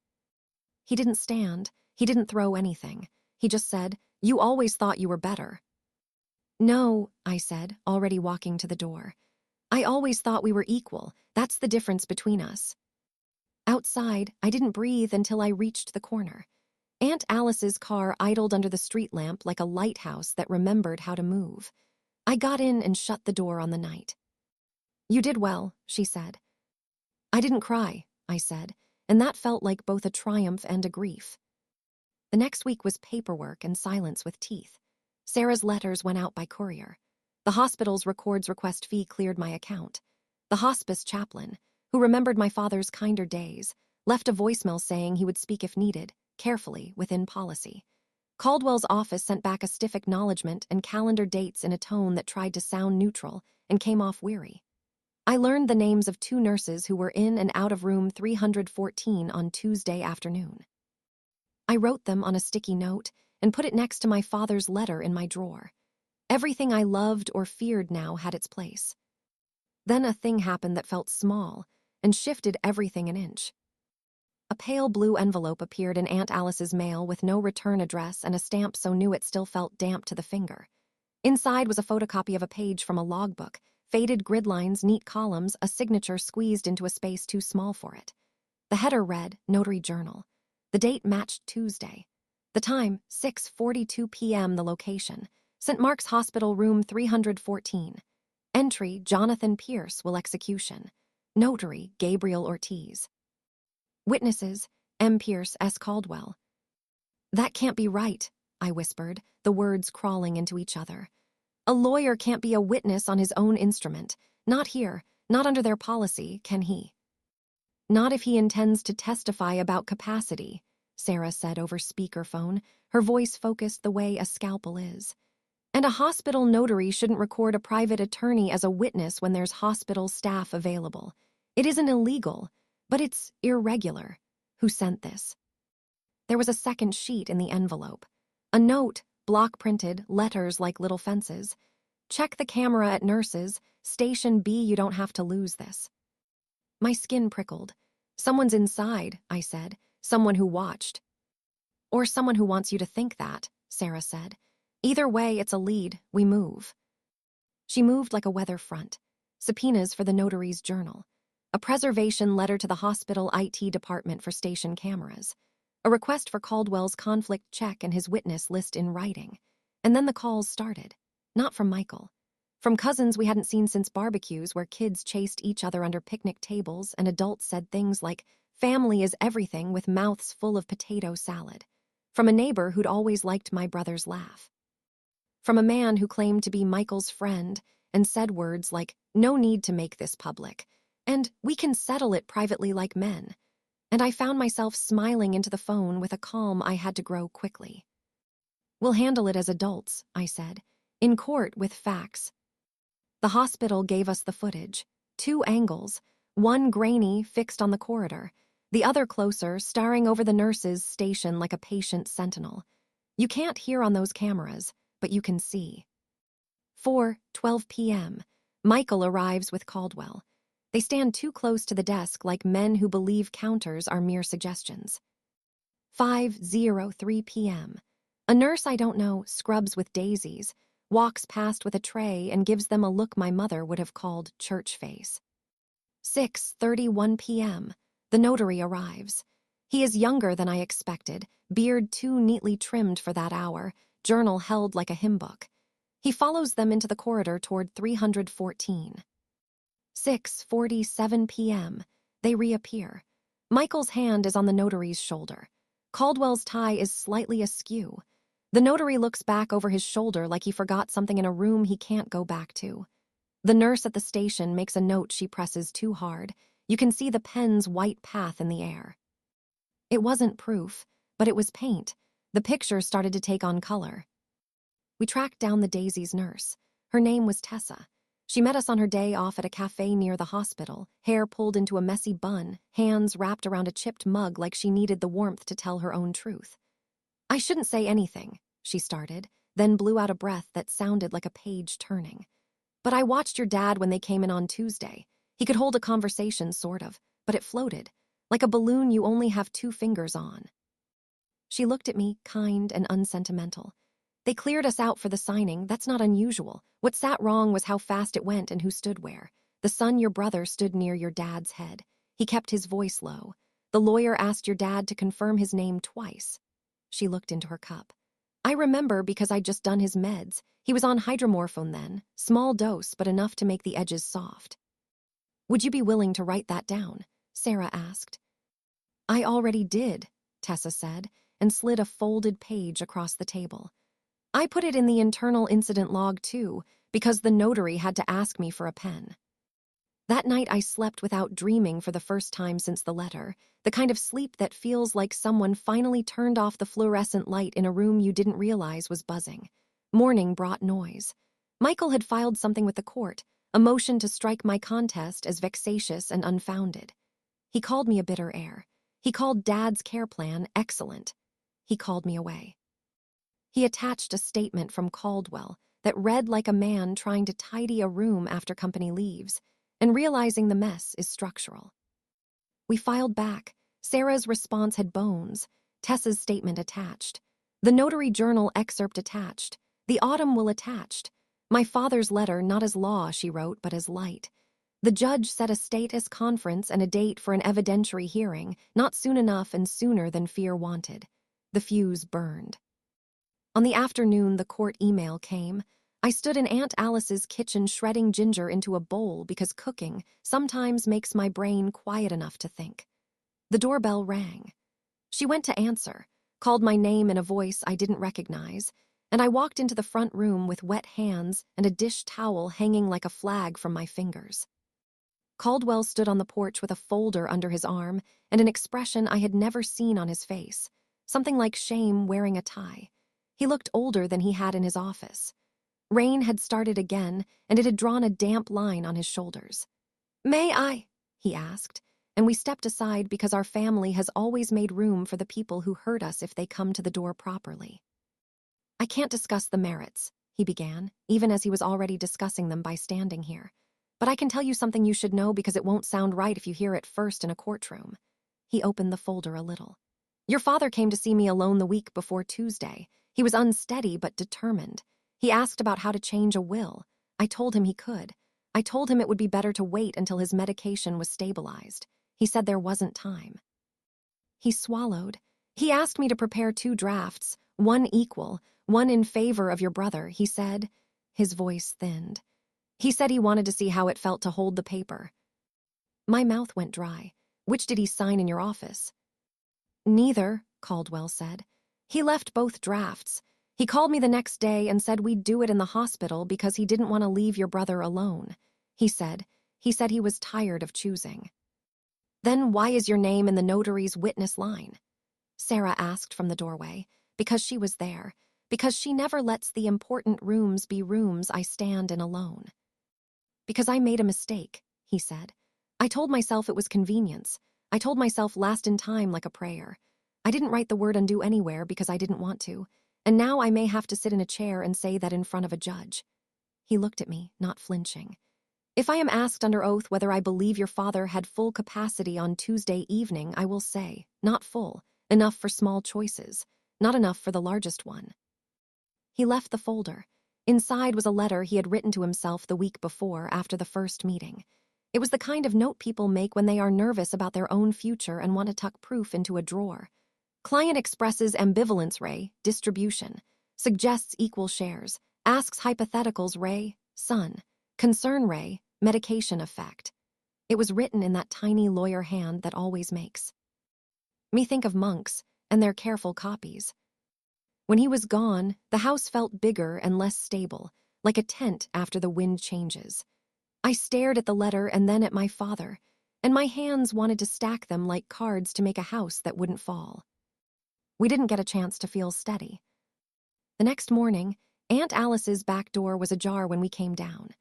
He didn't stand. He didn't throw anything. He just said, You always thought you were better. No, I said, already walking to the door. I always thought we were equal. That's the difference between us. Outside, I didn't breathe until I reached the corner. Aunt Alice's car idled under the street lamp like a lighthouse that remembered how to move. I got in and shut the door on the night. You did well, she said. I didn't cry, I said, and that felt like both a triumph and a grief. The next week was paperwork and silence with teeth. Sarah's letters went out by courier. The hospital's records request fee cleared my account. The hospice chaplain, who remembered my father's kinder days, left a voicemail saying he would speak if needed, carefully, within policy. Caldwell's office sent back a stiff acknowledgement and calendar dates in a tone that tried to sound neutral and came off weary. I learned the names of 2 nurses who were in and out of room 314 on Tuesday afternoon. I wrote them on a sticky note and put it next to my father's letter in my drawer. Everything I loved or feared now had its place. Then a thing happened that felt small and shifted everything an inch. A pale blue envelope appeared in Aunt Alice's mail with no return address and a stamp so new it still felt damp to the finger. Inside was a photocopy of a page from a logbook, faded grid lines, neat columns, a signature squeezed into a space too small for it. The header read, Notary Journal. The date matched Tuesday. The time, 6:42 p.m. The location, St. Mark's Hospital, room 314. Entry, Jonathan Pierce will execution. Notary, Gabriel Ortiz. Witnesses, M. Pierce, S. Caldwell. That can't be right, I whispered, the words crawling into each other. A lawyer can't be a witness on his own instrument. Not here, not under their policy, can he? Not if he intends to testify about capacity, Sarah said over speakerphone, her voice focused the way a scalpel is. And a hospital notary shouldn't record a private attorney as a witness when there's hospital staff available. It isn't illegal, but it's irregular. Who sent this? There was a second sheet in the envelope. A note, block printed, letters like little fences. Check the camera at nurses. Station B, you don't have to lose this. My skin prickled. Someone's inside, I said. Someone who watched. Or someone who wants you to think that, Sarah said. Either way, it's a lead. We move. She moved like a weather front. Subpoenas for the notary's journal. A preservation letter to the hospital IT department for station cameras. A request for Caldwell's conflict check and his witness list in writing. And then the calls started. Not from Michael. From cousins we hadn't seen since barbecues where kids chased each other under picnic tables and adults said things like, family is everything, with mouths full of potato salad. From a neighbor who'd always liked my brother's laugh. From a man who claimed to be Michael's friend and said words like, no need to make this public, and we can settle it privately like men. And I found myself smiling into the phone with a calm I had to grow quickly. We'll handle it as adults, I said, in court with facts. The hospital gave us the footage, 2 angles, one grainy, fixed on the corridor, the other closer, starring over the nurse's station like a patient sentinel. You can't hear on those cameras, but you can see. 4:12 p.m. Michael arrives with Caldwell. They stand too close to the desk like men who believe counters are mere suggestions. 5:03 p.m. A nurse I don't know scrubs with daisies, walks past with a tray and gives them a look my mother would have called church face. 6:31 p.m. The notary arrives. He is younger than I expected, beard too neatly trimmed for that hour, journal held like a hymn book. He follows them into the corridor toward 314. 6:47 p.m. They reappear. Michael's hand is on the notary's shoulder. Caldwell's tie is slightly askew. The notary looks back over his shoulder like he forgot something in a room he can't go back to. The nurse at the station makes a note she presses too hard. You can see the pen's white path in the air. It wasn't proof, but it was paint. The picture started to take on color. We tracked down the Daisy's nurse. Her name was Tessa. She met us on her day off at a cafe near the hospital, hair pulled into a messy bun, hands wrapped around a chipped mug like she needed the warmth to tell her own truth. I shouldn't say anything, she started, then blew out a breath that sounded like a page turning. But I watched your dad when they came in on Tuesday. He could hold a conversation, sort of, but it floated, like a balloon you only have 2 fingers on. She looked at me, kind and unsentimental. They cleared us out for the signing. That's not unusual. What sat wrong was how fast it went and who stood where. The son, your brother, stood near your dad's head. He kept his voice low. The lawyer asked your dad to confirm his name twice. She looked into her cup. I remember because I'd just done his meds. He was on hydromorphone then, small dose, but enough to make the edges soft. Would you be willing to write that down? Sarah asked. I already did, Tessa said, and slid a folded page across the table. I put it in the internal incident log too, because the notary had to ask me for a pen. That night I slept without dreaming for the first time since the letter, the kind of sleep that feels like someone finally turned off the fluorescent light in a room you didn't realize was buzzing. Morning brought noise. Michael had filed something with the court, a motion to strike my contest as vexatious and unfounded. He called me a bitter heir. He called Dad's care plan excellent. He called me away. He attached a statement from Caldwell that read like a man trying to tidy a room after company leaves, and realizing the mess is structural. We filed back. Sarah's response had bones, Tessa's statement attached, the notary journal excerpt attached, the autumn will attached, my father's letter not as law, she wrote, but as light. The judge set a status conference and a date for an evidentiary hearing, not soon enough and sooner than fear wanted. The fuse burned. On the afternoon the court email came. I stood in Aunt Alice's kitchen shredding ginger into a bowl because cooking sometimes makes my brain quiet enough to think. The doorbell rang. She went to answer, called my name in a voice I didn't recognize, and I walked into the front room with wet hands and a dish towel hanging like a flag from my fingers. Caldwell stood on the porch with a folder under his arm and an expression I had never seen on his face, something like shame wearing a tie. He looked older than he had in his office. Rain had started again, and it had drawn a damp line on his shoulders. "May I?" he asked, and we stepped aside because our family has always made room for the people who hurt us if they come to the door properly. "I can't discuss the merits," he began, even as he was already discussing them by standing here. "But I can tell you something you should know because it won't sound right if you hear it first in a courtroom." He opened the folder a little. "Your father came to see me alone the week before Tuesday. He was unsteady but determined. He asked about how to change a will. I told him he could. I told him it would be better to wait until his medication was stabilized. He said there wasn't time." He swallowed. "He asked me to prepare 2 drafts, one equal, one in favor of your brother," he said. His voice thinned. "He said he wanted to see how it felt to hold the paper." My mouth went dry. "Which did he sign in your office?" "Neither," Caldwell said. "He left both drafts. He called me the next day and said we'd do it in the hospital because he didn't want to leave your brother alone. He said he was tired of choosing." "Then why is your name in the notary's witness line?" Sarah asked from the doorway. "Because she was there. Because she never lets the important rooms be rooms I stand in alone." "Because I made a mistake," he said. "I told myself it was convenience. I told myself last in time like a prayer. I didn't write the word undo anywhere because I didn't want to. And now I may have to sit in a chair and say that in front of a judge." He looked at me, not flinching. "If I am asked under oath whether I believe your father had full capacity on Tuesday evening, I will say, not full, enough for small choices, not enough for the largest one." He left the folder. Inside was a letter he had written to himself the week before after the first meeting. It was the kind of note people make when they are nervous about their own future and want to tuck proof into a drawer. "Client expresses ambivalence, Ray, distribution. Suggests equal shares. Asks hypotheticals, Ray, son. Concern, Ray, medication effect." It was written in that tiny lawyer hand that always makes me think of monks and their careful copies. When he was gone, the house felt bigger and less stable, like a tent after the wind changes. I stared at the letter and then at my father, and my hands wanted to stack them like cards to make a house that wouldn't fall. We didn't get a chance to feel steady. The next morning, Aunt Alice's back door was ajar when we came down.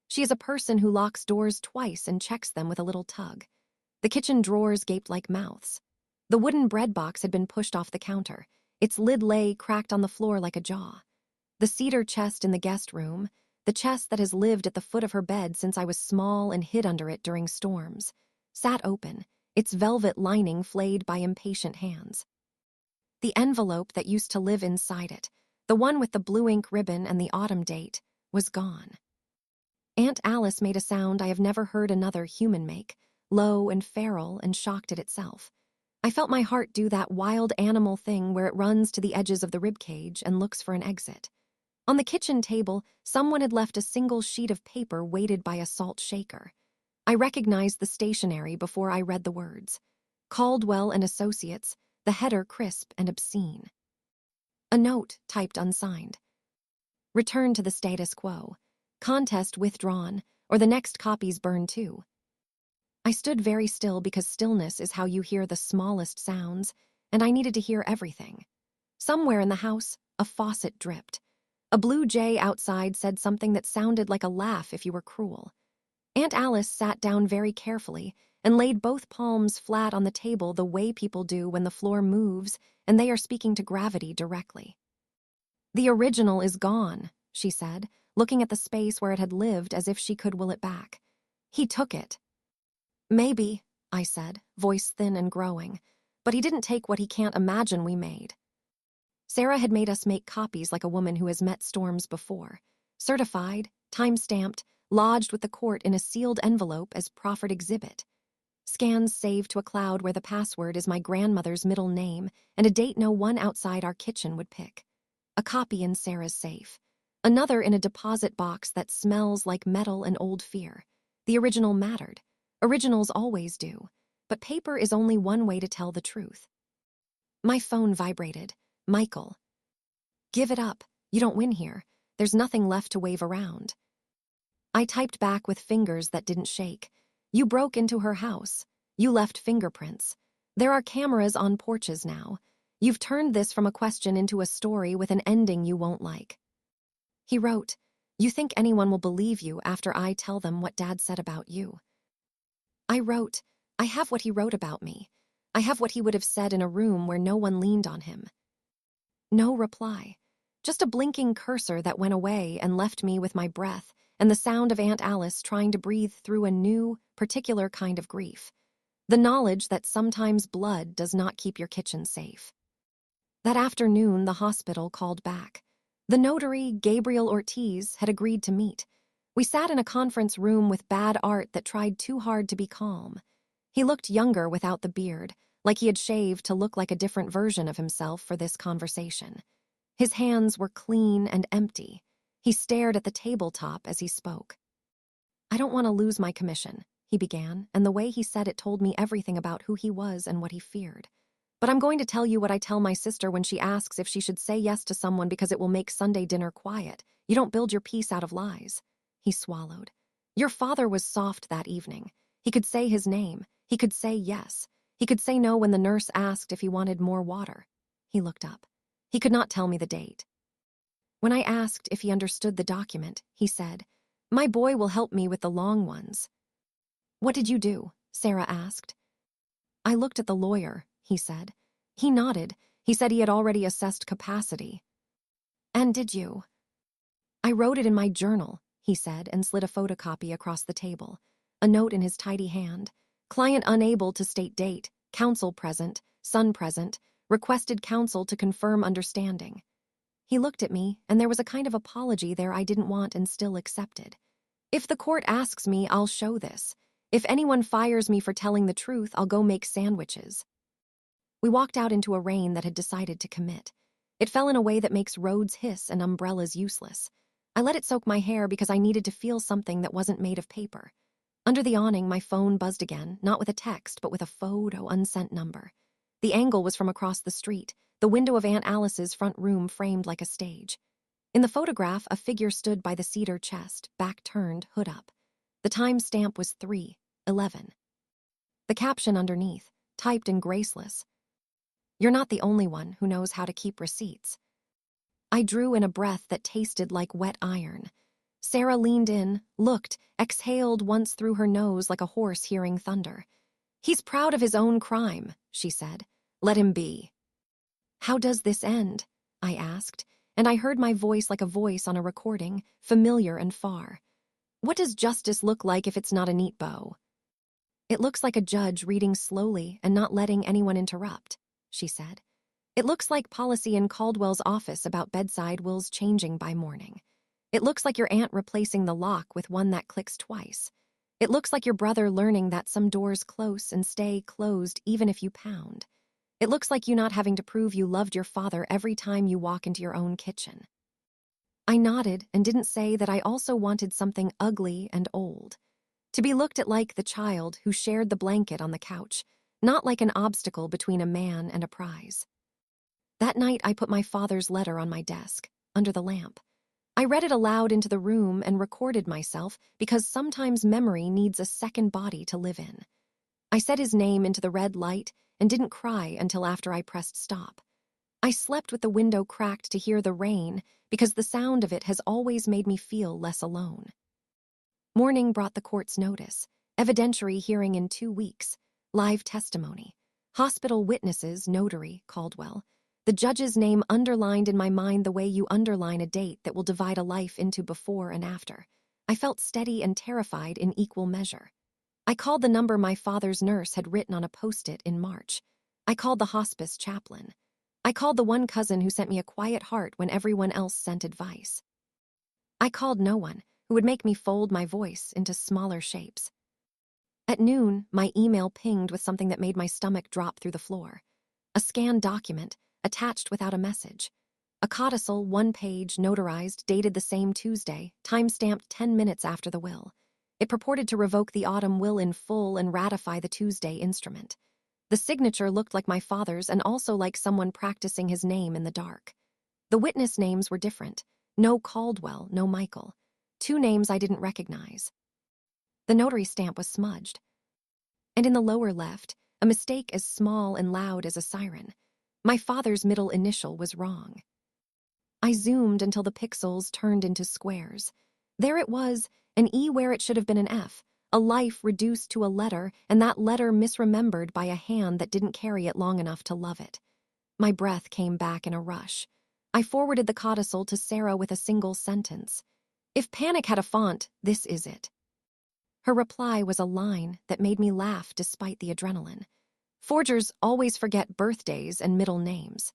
She is a person who locks doors twice and checks them with a little tug. The kitchen drawers gaped like mouths. The wooden bread box had been pushed off the counter. Its lid lay cracked on the floor like a jaw. The cedar chest in the guest room, the chest that has lived at the foot of her bed since I was small and hid under it during storms, sat open, its velvet lining flayed by impatient hands. The envelope that used to live inside it, the one with the blue ink ribbon and the autumn date, was gone. Aunt Alice made a sound I have never heard another human make, low and feral and shocked at itself. I felt my heart do that wild animal thing where it runs to the edges of the ribcage and looks for an exit. On the kitchen table, someone had left a single sheet of paper weighted by a salt shaker. I recognized the stationery before I read the words. Caldwell and Associates, the header crisp and obscene. A note typed unsigned. "Return to the status quo. Contest withdrawn, or the next copies burned too." I stood very still because stillness is how you hear the smallest sounds, and I needed to hear everything. Somewhere in the house, a faucet dripped. A blue jay outside said something that sounded like a laugh if you were cruel. Aunt Alice sat down very carefully and laid both palms flat on the table the way people do when the floor moves and they are speaking to gravity directly. "The original is gone," she said, looking at the space where it had lived as if she could will it back. "He took it." "Maybe," I said, voice thin and growing, "but he didn't take what he can't imagine we made." Sarah had made us make copies like a woman who has met storms before. Certified, time-stamped, lodged with the court in a sealed envelope as proffered exhibit. Scans saved to a cloud where the password is my grandmother's middle name and a date no one outside our kitchen would pick. A copy in Sarah's safe. Another in a deposit box that smells like metal and old fear. The original mattered. Originals always do. But paper is only one way to tell the truth. My phone vibrated. Michael. "Give it up. You don't win here. There's nothing left to wave around." I typed back with fingers that didn't shake. "You broke into her house. You left fingerprints. There are cameras on porches now. You've turned this from a question into a story with an ending you won't like." He wrote, "You think anyone will believe you after I tell them what Dad said about you?" I wrote, "I have what he wrote about me. I have what he would have said in a room where no one leaned on him." No reply. Just a blinking cursor that went away and left me with my breath and the sound of Aunt Alice trying to breathe through a new, particular kind of grief. The knowledge that sometimes blood does not keep your kitchen safe. That afternoon, the hospital called back. The notary, Gabriel Ortiz, had agreed to meet. We sat in a conference room with bad art that tried too hard to be calm. He looked younger without the beard, like he had shaved to look like a different version of himself for this conversation. His hands were clean and empty. He stared at the tabletop as he spoke. "I don't want to lose my commission," he began, and the way he said it told me everything about who he was and what he feared. "But I'm going to tell you what I tell my sister when she asks if she should say yes to someone because it will make Sunday dinner quiet. You don't build your peace out of lies." He swallowed. "Your father was soft that evening. He could say his name. He could say yes. He could say no when the nurse asked if he wanted more water." He looked up. He could not tell me the date. When I asked if he understood the document, he said, "My boy will help me with the long ones." "What did you do?" Sarah asked. "I looked at the lawyer," he said. He nodded. He said he had already assessed capacity. "And did you?" "I wrote it in my journal," he said, and slid a photocopy across the table. A note in his tidy hand. "Client unable to state date. Counsel present. Son present. Requested counsel to confirm understanding." He looked at me, and there was a kind of apology there I didn't want and still accepted. "If the court asks me, I'll show this. If anyone fires me for telling the truth, I'll go make sandwiches." We walked out into a rain that had decided to commit. It fell in a way that makes roads hiss and umbrellas useless. I let it soak my hair because I needed to feel something that wasn't made of paper. Under the awning, my phone buzzed again, not with a text, but with a photo unsent number. The angle was from across the street, the window of Aunt Alice's front room framed like a stage. In the photograph, a figure stood by the cedar chest, back turned, hood up. The time stamp was 3:11. The caption underneath, typed in graceless, "You're not the only one who knows how to keep receipts." I drew in a breath that tasted like wet iron. Sarah leaned in, looked, exhaled once through her nose like a horse hearing thunder. "He's proud of his own crime," she said. "Let him be." "How does this end?" I asked, and I heard my voice like a voice on a recording, familiar and far. "What does justice look like if it's not a neat bow?" "It looks like a judge reading slowly and not letting anyone interrupt," she said. "It looks like policy in Caldwell's office about bedside wills changing by morning. It looks like your aunt replacing the lock with one that clicks twice. It looks like your brother learning that some doors close and stay closed even if you pound. It looks like you not having to prove you loved your father every time you walk into your own kitchen." I nodded and didn't say that I also wanted something ugly and old. To be looked at like the child who shared the blanket on the couch, not like an obstacle between a man and a prize. That night I put my father's letter on my desk, under the lamp. I read it aloud into the room and recorded myself because sometimes memory needs a second body to live in. I said his name into the red light and didn't cry until after I pressed stop. I slept with the window cracked to hear the rain because the sound of it has always made me feel less alone. Morning brought the court's notice, evidentiary hearing in 2 weeks, live testimony, hospital witnesses, notary, Caldwell, the judge's name underlined in my mind the way you underline a date that will divide a life into before and after. I felt steady and terrified in equal measure. I called the number my father's nurse had written on a post-it in March. I called the hospice chaplain. I called the one cousin who sent me a quiet heart when everyone else sent advice. I called no one who would make me fold my voice into smaller shapes. At noon, my email pinged with something that made my stomach drop through the floor. A scanned document, attached without a message. A codicil, 1-page, notarized, dated the same Tuesday, time-stamped 10 minutes after the will. It purported to revoke the autumn will in full and ratify the Tuesday instrument. The signature looked like my father's and also like someone practicing his name in the dark. The witness names were different. No Caldwell, no Michael. 2 names I didn't recognize. The notary stamp was smudged. And in the lower left, a mistake as small and loud as a siren. My father's middle initial was wrong. I zoomed until the pixels turned into squares. There it was, an E where it should have been an F, a life reduced to a letter, and that letter misremembered by a hand that didn't carry it long enough to love it. My breath came back in a rush. I forwarded the codicil to Sarah with a single sentence. If panic had a font, this is it. Her reply was a line that made me laugh despite the adrenaline. Forgers always forget birthdays and middle names.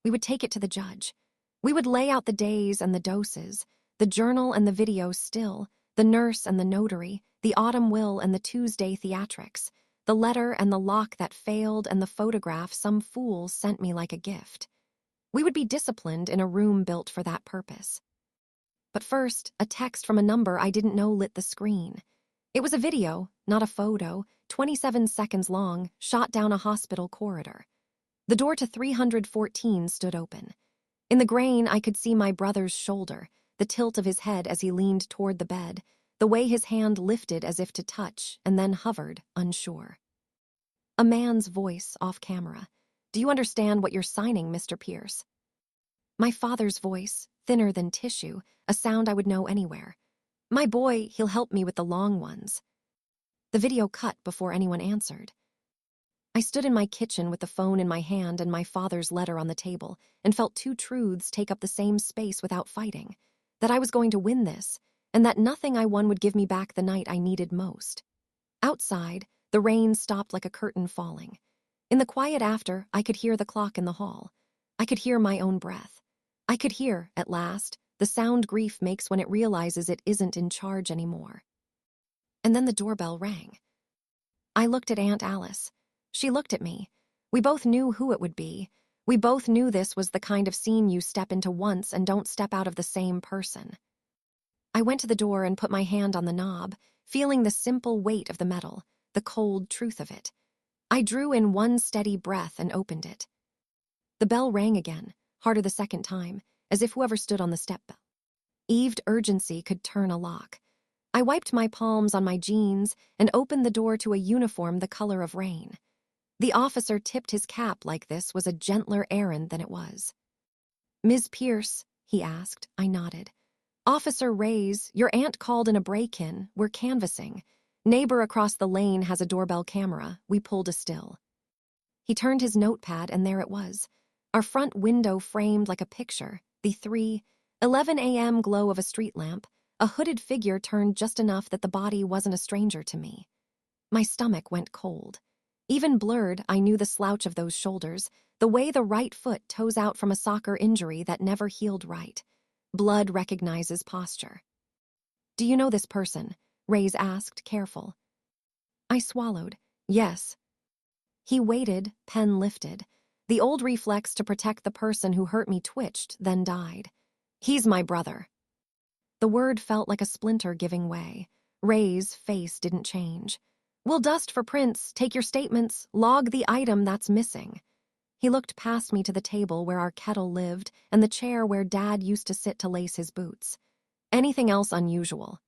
We would take it to the judge. We would lay out the days and the doses, the journal and the video still, the nurse and the notary, the autumn will and the Tuesday theatrics, the letter and the lock that failed and the photograph some fool sent me like a gift. We would be disciplined in a room built for that purpose. But first, a text from a number I didn't know lit the screen. It was a video, not a photo, 27 seconds long, shot down a hospital corridor. The door to 314 stood open. In the grain, I could see my brother's shoulder, the tilt of his head as he leaned toward the bed, the way his hand lifted as if to touch and then hovered, unsure. A man's voice off camera. Do you understand what you're signing, Mr. Pierce? My father's voice, thinner than tissue, a sound I would know anywhere. My boy, he'll help me with the long ones. The video cut before anyone answered. I stood in my kitchen with the phone in my hand and my father's letter on the table and felt 2 truths take up the same space without fighting. That I was going to win this, and that nothing I won would give me back the night I needed most. Outside, the rain stopped like a curtain falling. In the quiet after, I could hear the clock in the hall. I could hear my own breath. I could hear, at last, the sound grief makes when it realizes it isn't in charge anymore. And then the doorbell rang. I looked at Aunt Alice. She looked at me. We both knew who it would be. We both knew this was the kind of scene you step into once and don't step out of the same person. I went to the door and put my hand on the knob, feeling the simple weight of the metal, the cold truth of it. I drew in one steady breath and opened it. The bell rang again, harder the second time, as if whoever stood on the step believed urgency could turn a lock. I wiped my palms on my jeans and opened the door to a uniform the color of rain. The officer tipped his cap like this was a gentler errand than it was. Ms. Pierce, he asked. I nodded. Officer Reyes, your aunt called in a break-in. We're canvassing. Neighbor across the lane has a doorbell camera. We pulled a still. He turned his notepad and there it was. Our front window framed like a picture, the 3:11 a.m. glow of a street lamp, a hooded figure turned just enough that the body wasn't a stranger to me. My stomach went cold. Even blurred, I knew the slouch of those shoulders, the way the right foot toes out from a soccer injury that never healed right. Blood recognizes posture. Do you know this person? Reyes asked, careful. I swallowed. Yes. He waited, pen lifted. The old reflex to protect the person who hurt me twitched, then died. He's my brother. The word felt like a splinter giving way. Reyes' face didn't change. We'll dust for prints, take your statements, log the item that's missing. He looked past me to the table where our kettle lived and the chair where Dad used to sit to lace his boots. Anything else unusual?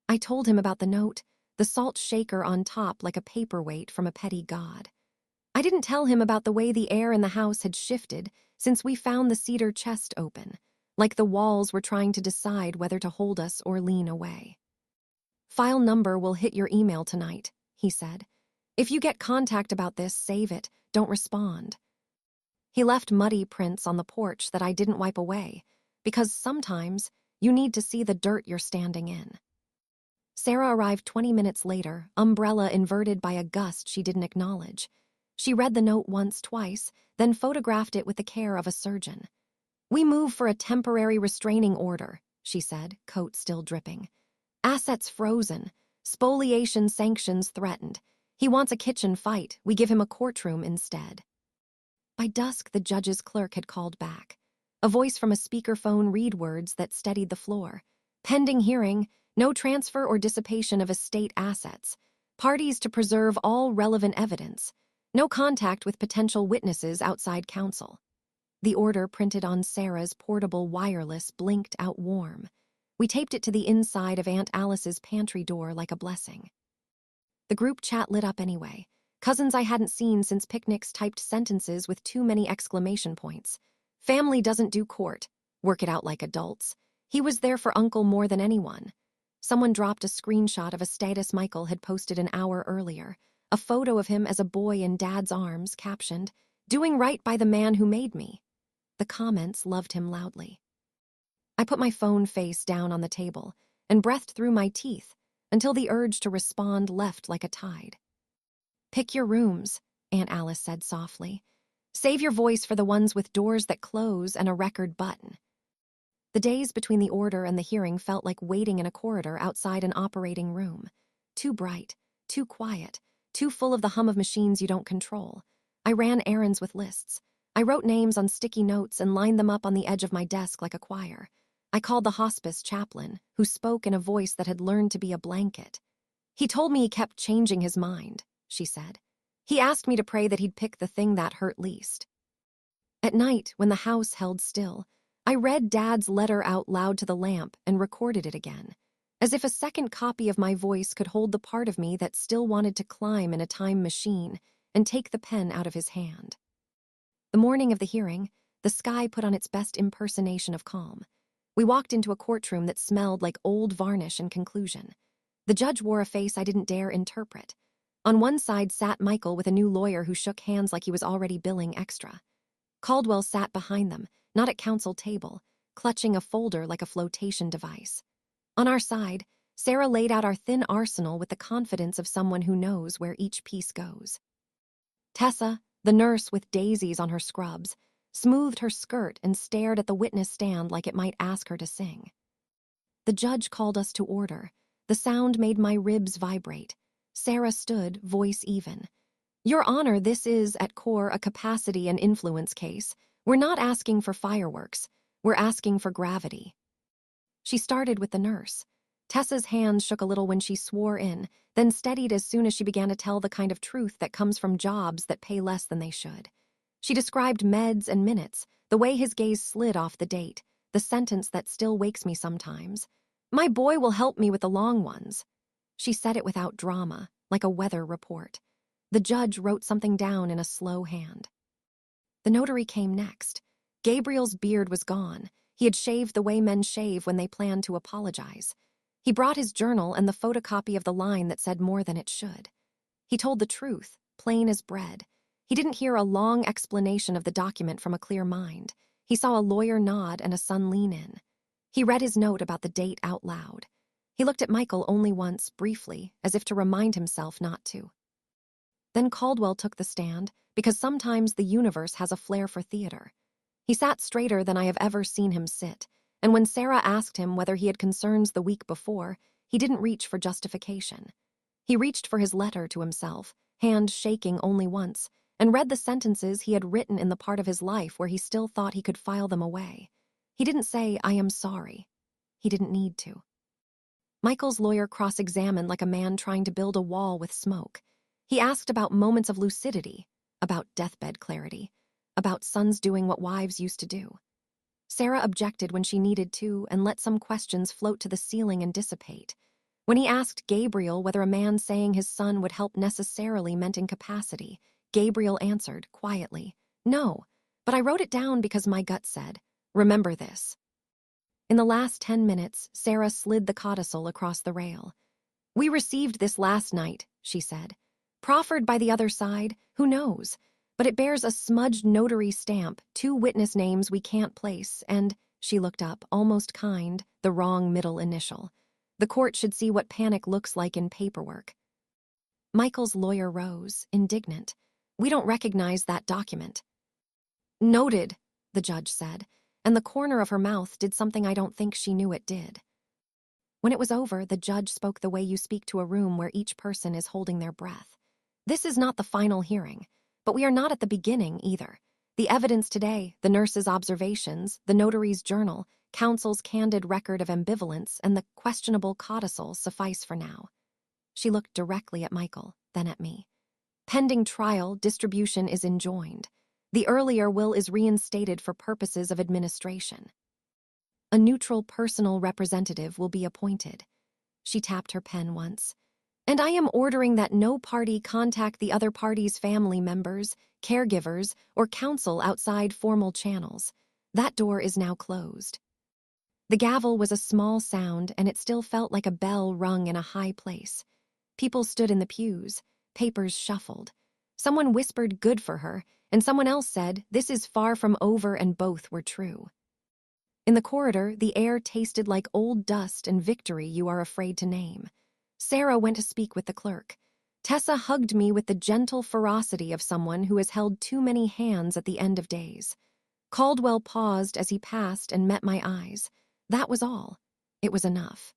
I told him about the note, the salt shaker on top like a paperweight from a petty god. I didn't tell him about the way the air in the house had shifted since we found the cedar chest open, like the walls were trying to decide whether to hold us or lean away. File number will hit your email tonight, he said. If you get contact about this, save it, don't respond. He left muddy prints on the porch that I didn't wipe away, because sometimes you need to see the dirt you're standing in. Sarah arrived 20 minutes later, umbrella inverted by a gust she didn't acknowledge. She read the note once, twice, then photographed it with the care of a surgeon. We move for a temporary restraining order, she said, coat still dripping. Assets frozen, spoliation sanctions threatened. He wants a kitchen fight, we give him a courtroom instead. By dusk, the judge's clerk had called back. A voice from a speakerphone read words that steadied the floor. Pending hearing, no transfer or dissipation of estate assets. Parties to preserve all relevant evidence. No contact with potential witnesses outside counsel. The order printed on Sarah's portable wireless blinked out warm. We taped it to the inside of Aunt Alice's pantry door like a blessing. The group chat lit up anyway. Cousins I hadn't seen since picnics typed sentences with too many exclamation points. Family doesn't do court. Work it out like adults. He was there for Uncle more than anyone. Someone dropped a screenshot of a status Michael had posted an hour earlier. A photo of him as a boy in Dad's arms, captioned, "Doing right by the man who made me." The comments loved him loudly. I put my phone face down on the table and breathed through my teeth until the urge to respond left like a tide. "Pick your rooms," Aunt Alice said softly. "Save your voice for the ones with doors that close and a record button." The days between the order and the hearing felt like waiting in a corridor outside an operating room. Too bright, too quiet, too full of the hum of machines you don't control. I ran errands with lists. I wrote names on sticky notes and lined them up on the edge of my desk like a choir. I called the hospice chaplain, who spoke in a voice that had learned to be a blanket. "He told me he kept changing his mind," she said. "He asked me to pray that he'd pick the thing that hurt least." At night, when the house held still, I read Dad's letter out loud to the lamp and recorded it again, as if a second copy of my voice could hold the part of me that still wanted to climb in a time machine and take the pen out of his hand. The morning of the hearing, the sky put on its best impersonation of calm. We walked into a courtroom that smelled like old varnish and conclusion. The judge wore a face I didn't dare interpret. On one side sat Michael with a new lawyer who shook hands like he was already billing extra. Caldwell sat behind them, not at counsel table, clutching a folder like a flotation device. On our side, Sarah laid out our thin arsenal with the confidence of someone who knows where each piece goes. Tessa, the nurse with daisies on her scrubs, smoothed her skirt and stared at the witness stand like it might ask her to sing. The judge called us to order. The sound made my ribs vibrate. Sarah stood, voice even. "Your Honor, this is, at core, a capacity and influence case. We're not asking for fireworks. We're asking for gravity." She started with the nurse. Tessa's hands shook a little when she swore in, then steadied as soon as she began to tell the kind of truth that comes from jobs that pay less than they should. She described meds and minutes, the way his gaze slid off the date, the sentence that still wakes me sometimes. "My boy will help me with the long ones." She said it without drama, like a weather report. The judge wrote something down in a slow hand. The notary came next. Gabriel's beard was gone. He had shaved the way men shave when they plan to apologize. He brought his journal and the photocopy of the line that said more than it should. He told the truth, plain as bread. He didn't hear a long explanation of the document from a clear mind. He saw a lawyer nod and a son lean in. He read his note about the date out loud. He looked at Michael only once, briefly, as if to remind himself not to. Then Caldwell took the stand, because sometimes the universe has a flair for theater. He sat straighter than I have ever seen him sit, and when Sarah asked him whether he had concerns the week before, he didn't reach for justification. He reached for his letter to himself, hand shaking only once, and read the sentences he had written in the part of his life where he still thought he could file them away. He didn't say, "I am sorry." He didn't need to. Michael's lawyer cross-examined like a man trying to build a wall with smoke. He asked about moments of lucidity, about deathbed clarity, about sons doing what wives used to do. Sarah objected when she needed to and let some questions float to the ceiling and dissipate. When he asked Gabriel whether a man saying his son would help necessarily meant incapacity, Gabriel answered, quietly, "No, but I wrote it down because my gut said, remember this." In the last 10 minutes, Sarah slid the codicil across the rail. "We received this last night," she said. "Proffered by the other side, who knows? But it bears a smudged notary stamp, 2 witness names we can't place, and," she looked up, almost kind, the wrong middle initial. "The court should see what panic looks like in paperwork." Michael's lawyer rose, indignant. "We don't recognize that document." "Noted," the judge said, and the corner of her mouth did something I don't think she knew it did. When it was over, the judge spoke the way you speak to a room where each person is holding their breath. "This is not the final hearing, but we are not at the beginning either. The evidence today, the nurse's observations, the notary's journal, counsel's candid record of ambivalence, and the questionable codicil suffice for now." She looked directly at Michael, then at me. "Pending trial, distribution is enjoined. The earlier will is reinstated for purposes of administration. A neutral personal representative will be appointed." She tapped her pen once. "And I am ordering that no party contact the other party's family members, caregivers, or counsel outside formal channels. That door is now closed." The gavel was a small sound, and it still felt like a bell rung in a high place. People stood in the pews. Papers shuffled. Someone whispered, "Good for her," and someone else said, "This is far from over," and both were true. In the corridor, the air tasted like old dust and victory you are afraid to name. Sarah went to speak with the clerk. Tessa hugged me with the gentle ferocity of someone who has held too many hands at the end of days. Caldwell paused as he passed and met my eyes. That was all. It was enough.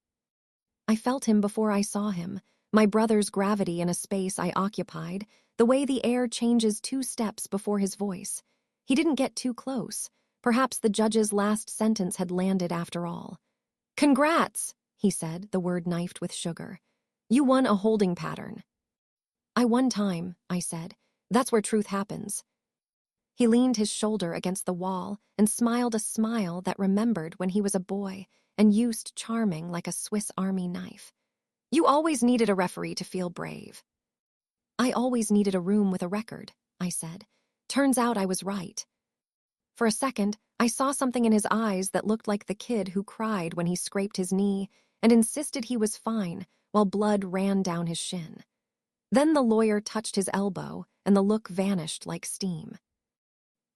I felt him before I saw him, my brother's gravity in a space I occupied, the way the air changes 2 steps before his voice. He didn't get too close. Perhaps the judge's last sentence had landed after all. "Congrats," he said, the word knifed with sugar. "You won a holding pattern." "I won time," I said. "That's where truth happens." He leaned his shoulder against the wall and smiled a smile that remembered when he was a boy and used charming like a Swiss Army knife. "You always needed a referee to feel brave." "I always needed a room with a record," I said. "Turns out I was right." For a second, I saw something in his eyes that looked like the kid who cried when he scraped his knee and insisted he was fine while blood ran down his shin. Then the lawyer touched his elbow, and the look vanished like steam.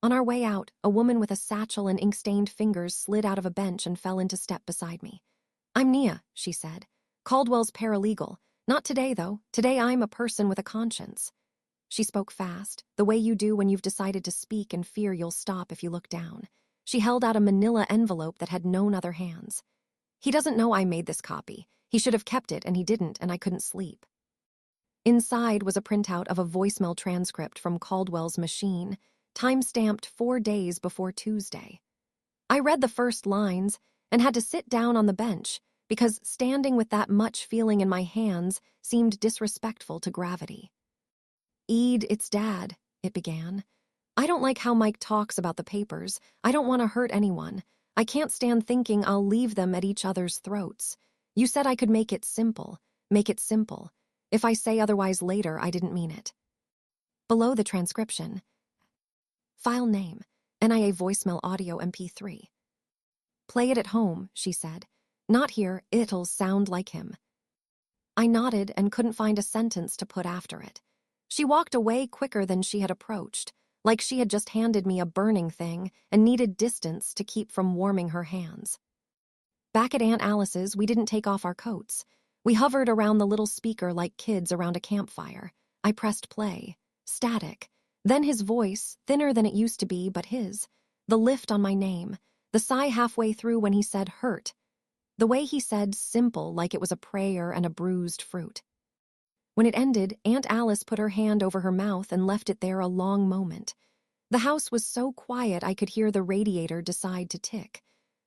On our way out, a woman with a satchel and ink-stained fingers slid out of a bench and fell into step beside me. "I'm Nia," she said. "Caldwell's paralegal. Not today, though. Today I'm a person with a conscience." She spoke fast, the way you do when you've decided to speak and fear you'll stop if you look down. She held out a manila envelope that had known other hands. "He doesn't know I made this copy. He should have kept it, and he didn't, and I couldn't sleep." Inside was a printout of a voicemail transcript from Caldwell's machine, time-stamped 4 days before Tuesday. I read the first lines and had to sit down on the bench because standing with that much feeling in my hands seemed disrespectful to gravity. "Eid, it's Dad," it began. "I don't like how Mike talks about the papers. I don't want to hurt anyone. I can't stand thinking I'll leave them at each other's throats. You said I could make it simple. Make it simple. If I say otherwise later, I didn't mean it." Below the transcription, file name, NIA voicemail audio MP3. "Play it at home," she said. "Not here, it'll sound like him." I nodded and couldn't find a sentence to put after it. She walked away quicker than she had approached, like she had just handed me a burning thing and needed distance to keep from warming her hands. Back at Aunt Alice's, we didn't take off our coats. We hovered around the little speaker like kids around a campfire. I pressed play. Static. Then his voice, thinner than it used to be, but his. The lift on my name. The sigh halfway through when he said hurt. The way he said simple like it was a prayer and a bruised fruit. When it ended, Aunt Alice put her hand over her mouth and left it there a long moment. The house was so quiet I could hear the radiator decide to tick.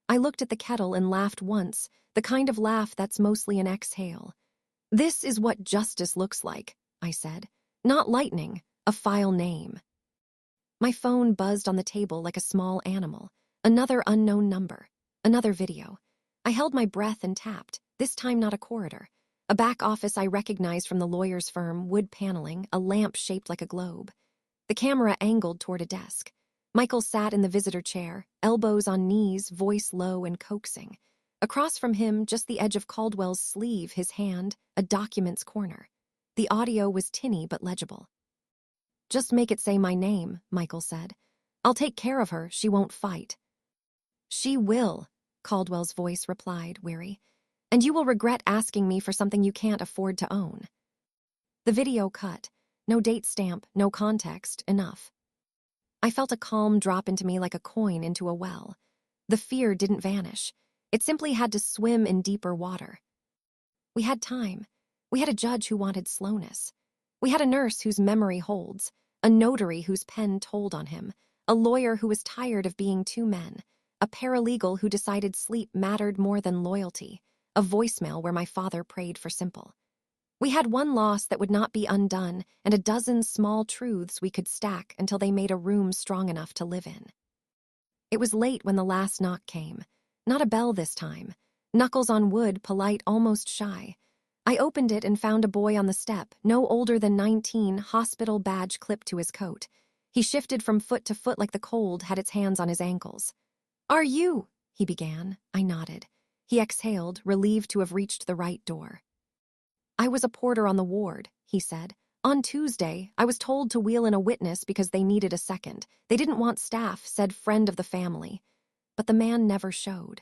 I looked at the kettle and laughed once, the kind of laugh that's mostly an exhale. "This is what justice looks like," I said. "Not lightning, a file name." My phone buzzed on the table like a small animal. Another unknown number. Another video. I held my breath and tapped, this time not a corridor. A back office I recognized from the lawyer's firm, wood paneling, a lamp shaped like a globe. The camera angled toward a desk. Michael sat in the visitor chair, elbows on knees, voice low and coaxing. Across from him, just the edge of Caldwell's sleeve, his hand, a document's corner. The audio was tinny but legible. "Just make it say my name," Michael said. "I'll take care of her, she won't fight." "She will," Caldwell's voice replied, weary. "And you will regret asking me for something you can't afford to own." The video cut. No date stamp, no context, enough. I felt a calm drop into me like a coin into a well. The fear didn't vanish. It simply had to swim in deeper water. We had time. We had a judge who wanted slowness. We had a nurse whose memory holds, a notary whose pen told on him, a lawyer who was tired of being two men, a paralegal who decided sleep mattered more than loyalty, a voicemail where my father prayed for simple. We had one loss that would not be undone and a dozen small truths we could stack until they made a room strong enough to live in. It was late when the last knock came. Not a bell this time. Knuckles on wood, polite, almost shy. I opened it and found a boy on the step, no older than 19, hospital badge clipped to his coat. He shifted from foot to foot like the cold had its hands on his ankles. "Are you?" he began. I nodded. He exhaled, relieved to have reached the right door. "I was a porter on the ward," he said. "On Tuesday, I was told to wheel in a witness because they needed a second. They didn't want staff," said friend of the family. But the man never showed.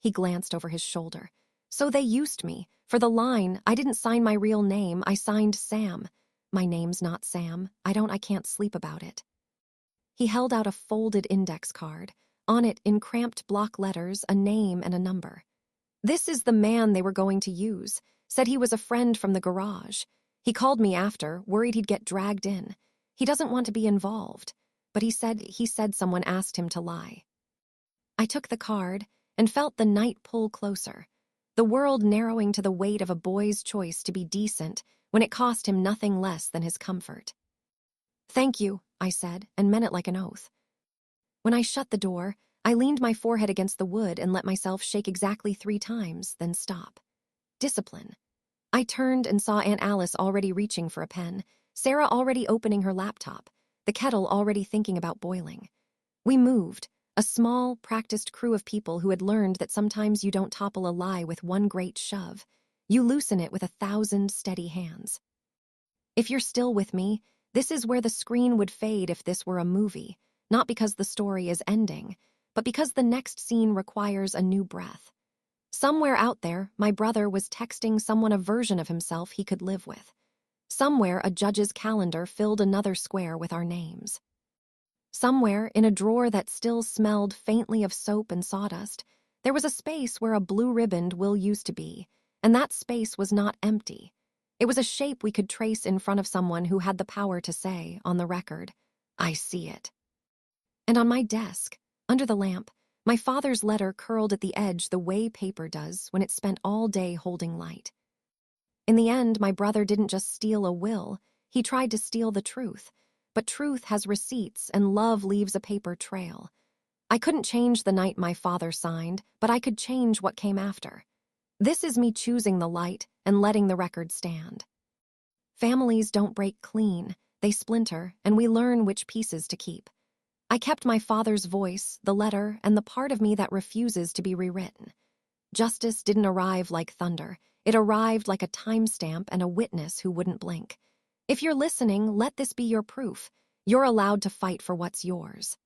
He glanced over his shoulder. "So they used me. For the line, I didn't sign my real name, I signed Sam. My name's not Sam. I can't sleep about it." He held out a folded index card. On it, in cramped block letters, a name and a number. "This is the man they were going to use. Said he was a friend from the garage. He called me after, worried he'd get dragged in. He doesn't want to be involved. But he said someone asked him to lie." I took the card and felt the night pull closer. The world narrowing to the weight of a boy's choice to be decent when it cost him nothing less than his comfort. "Thank you," I said, and meant it like an oath. When I shut the door, I leaned my forehead against the wood and let myself shake exactly 3 times, then stop. Discipline. I turned and saw Aunt Alice already reaching for a pen, Sarah already opening her laptop, the kettle already thinking about boiling. We moved, a small, practiced crew of people who had learned that sometimes you don't topple a lie with one great shove. You loosen it with 1,000 steady hands. If you're still with me, this is where the screen would fade if this were a movie, not because the story is ending, but because the next scene requires a new breath. Somewhere out there, my brother was texting someone a version of himself he could live with. Somewhere, a judge's calendar filled another square with our names. Somewhere, in a drawer that still smelled faintly of soap and sawdust, there was a space where a blue-ribboned will used to be, and that space was not empty. It was a shape we could trace in front of someone who had the power to say, on the record, "I see it." And on my desk, under the lamp, my father's letter curled at the edge the way paper does when it's spent all day holding light. In the end, my brother didn't just steal a will, he tried to steal the truth. But truth has receipts and love leaves a paper trail. I couldn't change the night my father signed, but I could change what came after. This is me choosing the light and letting the record stand. Families don't break clean, they splinter, and we learn which pieces to keep. I kept my father's voice, the letter, and the part of me that refuses to be rewritten. Justice didn't arrive like thunder. It arrived like a timestamp and a witness who wouldn't blink. If you're listening, let this be your proof. You're allowed to fight for what's yours.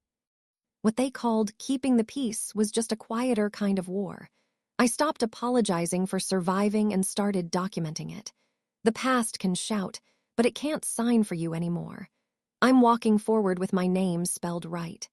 What they called keeping the peace was just a quieter kind of war. I stopped apologizing for surviving and started documenting it. The past can shout, but it can't sign for you anymore. I'm walking forward with my name spelled right.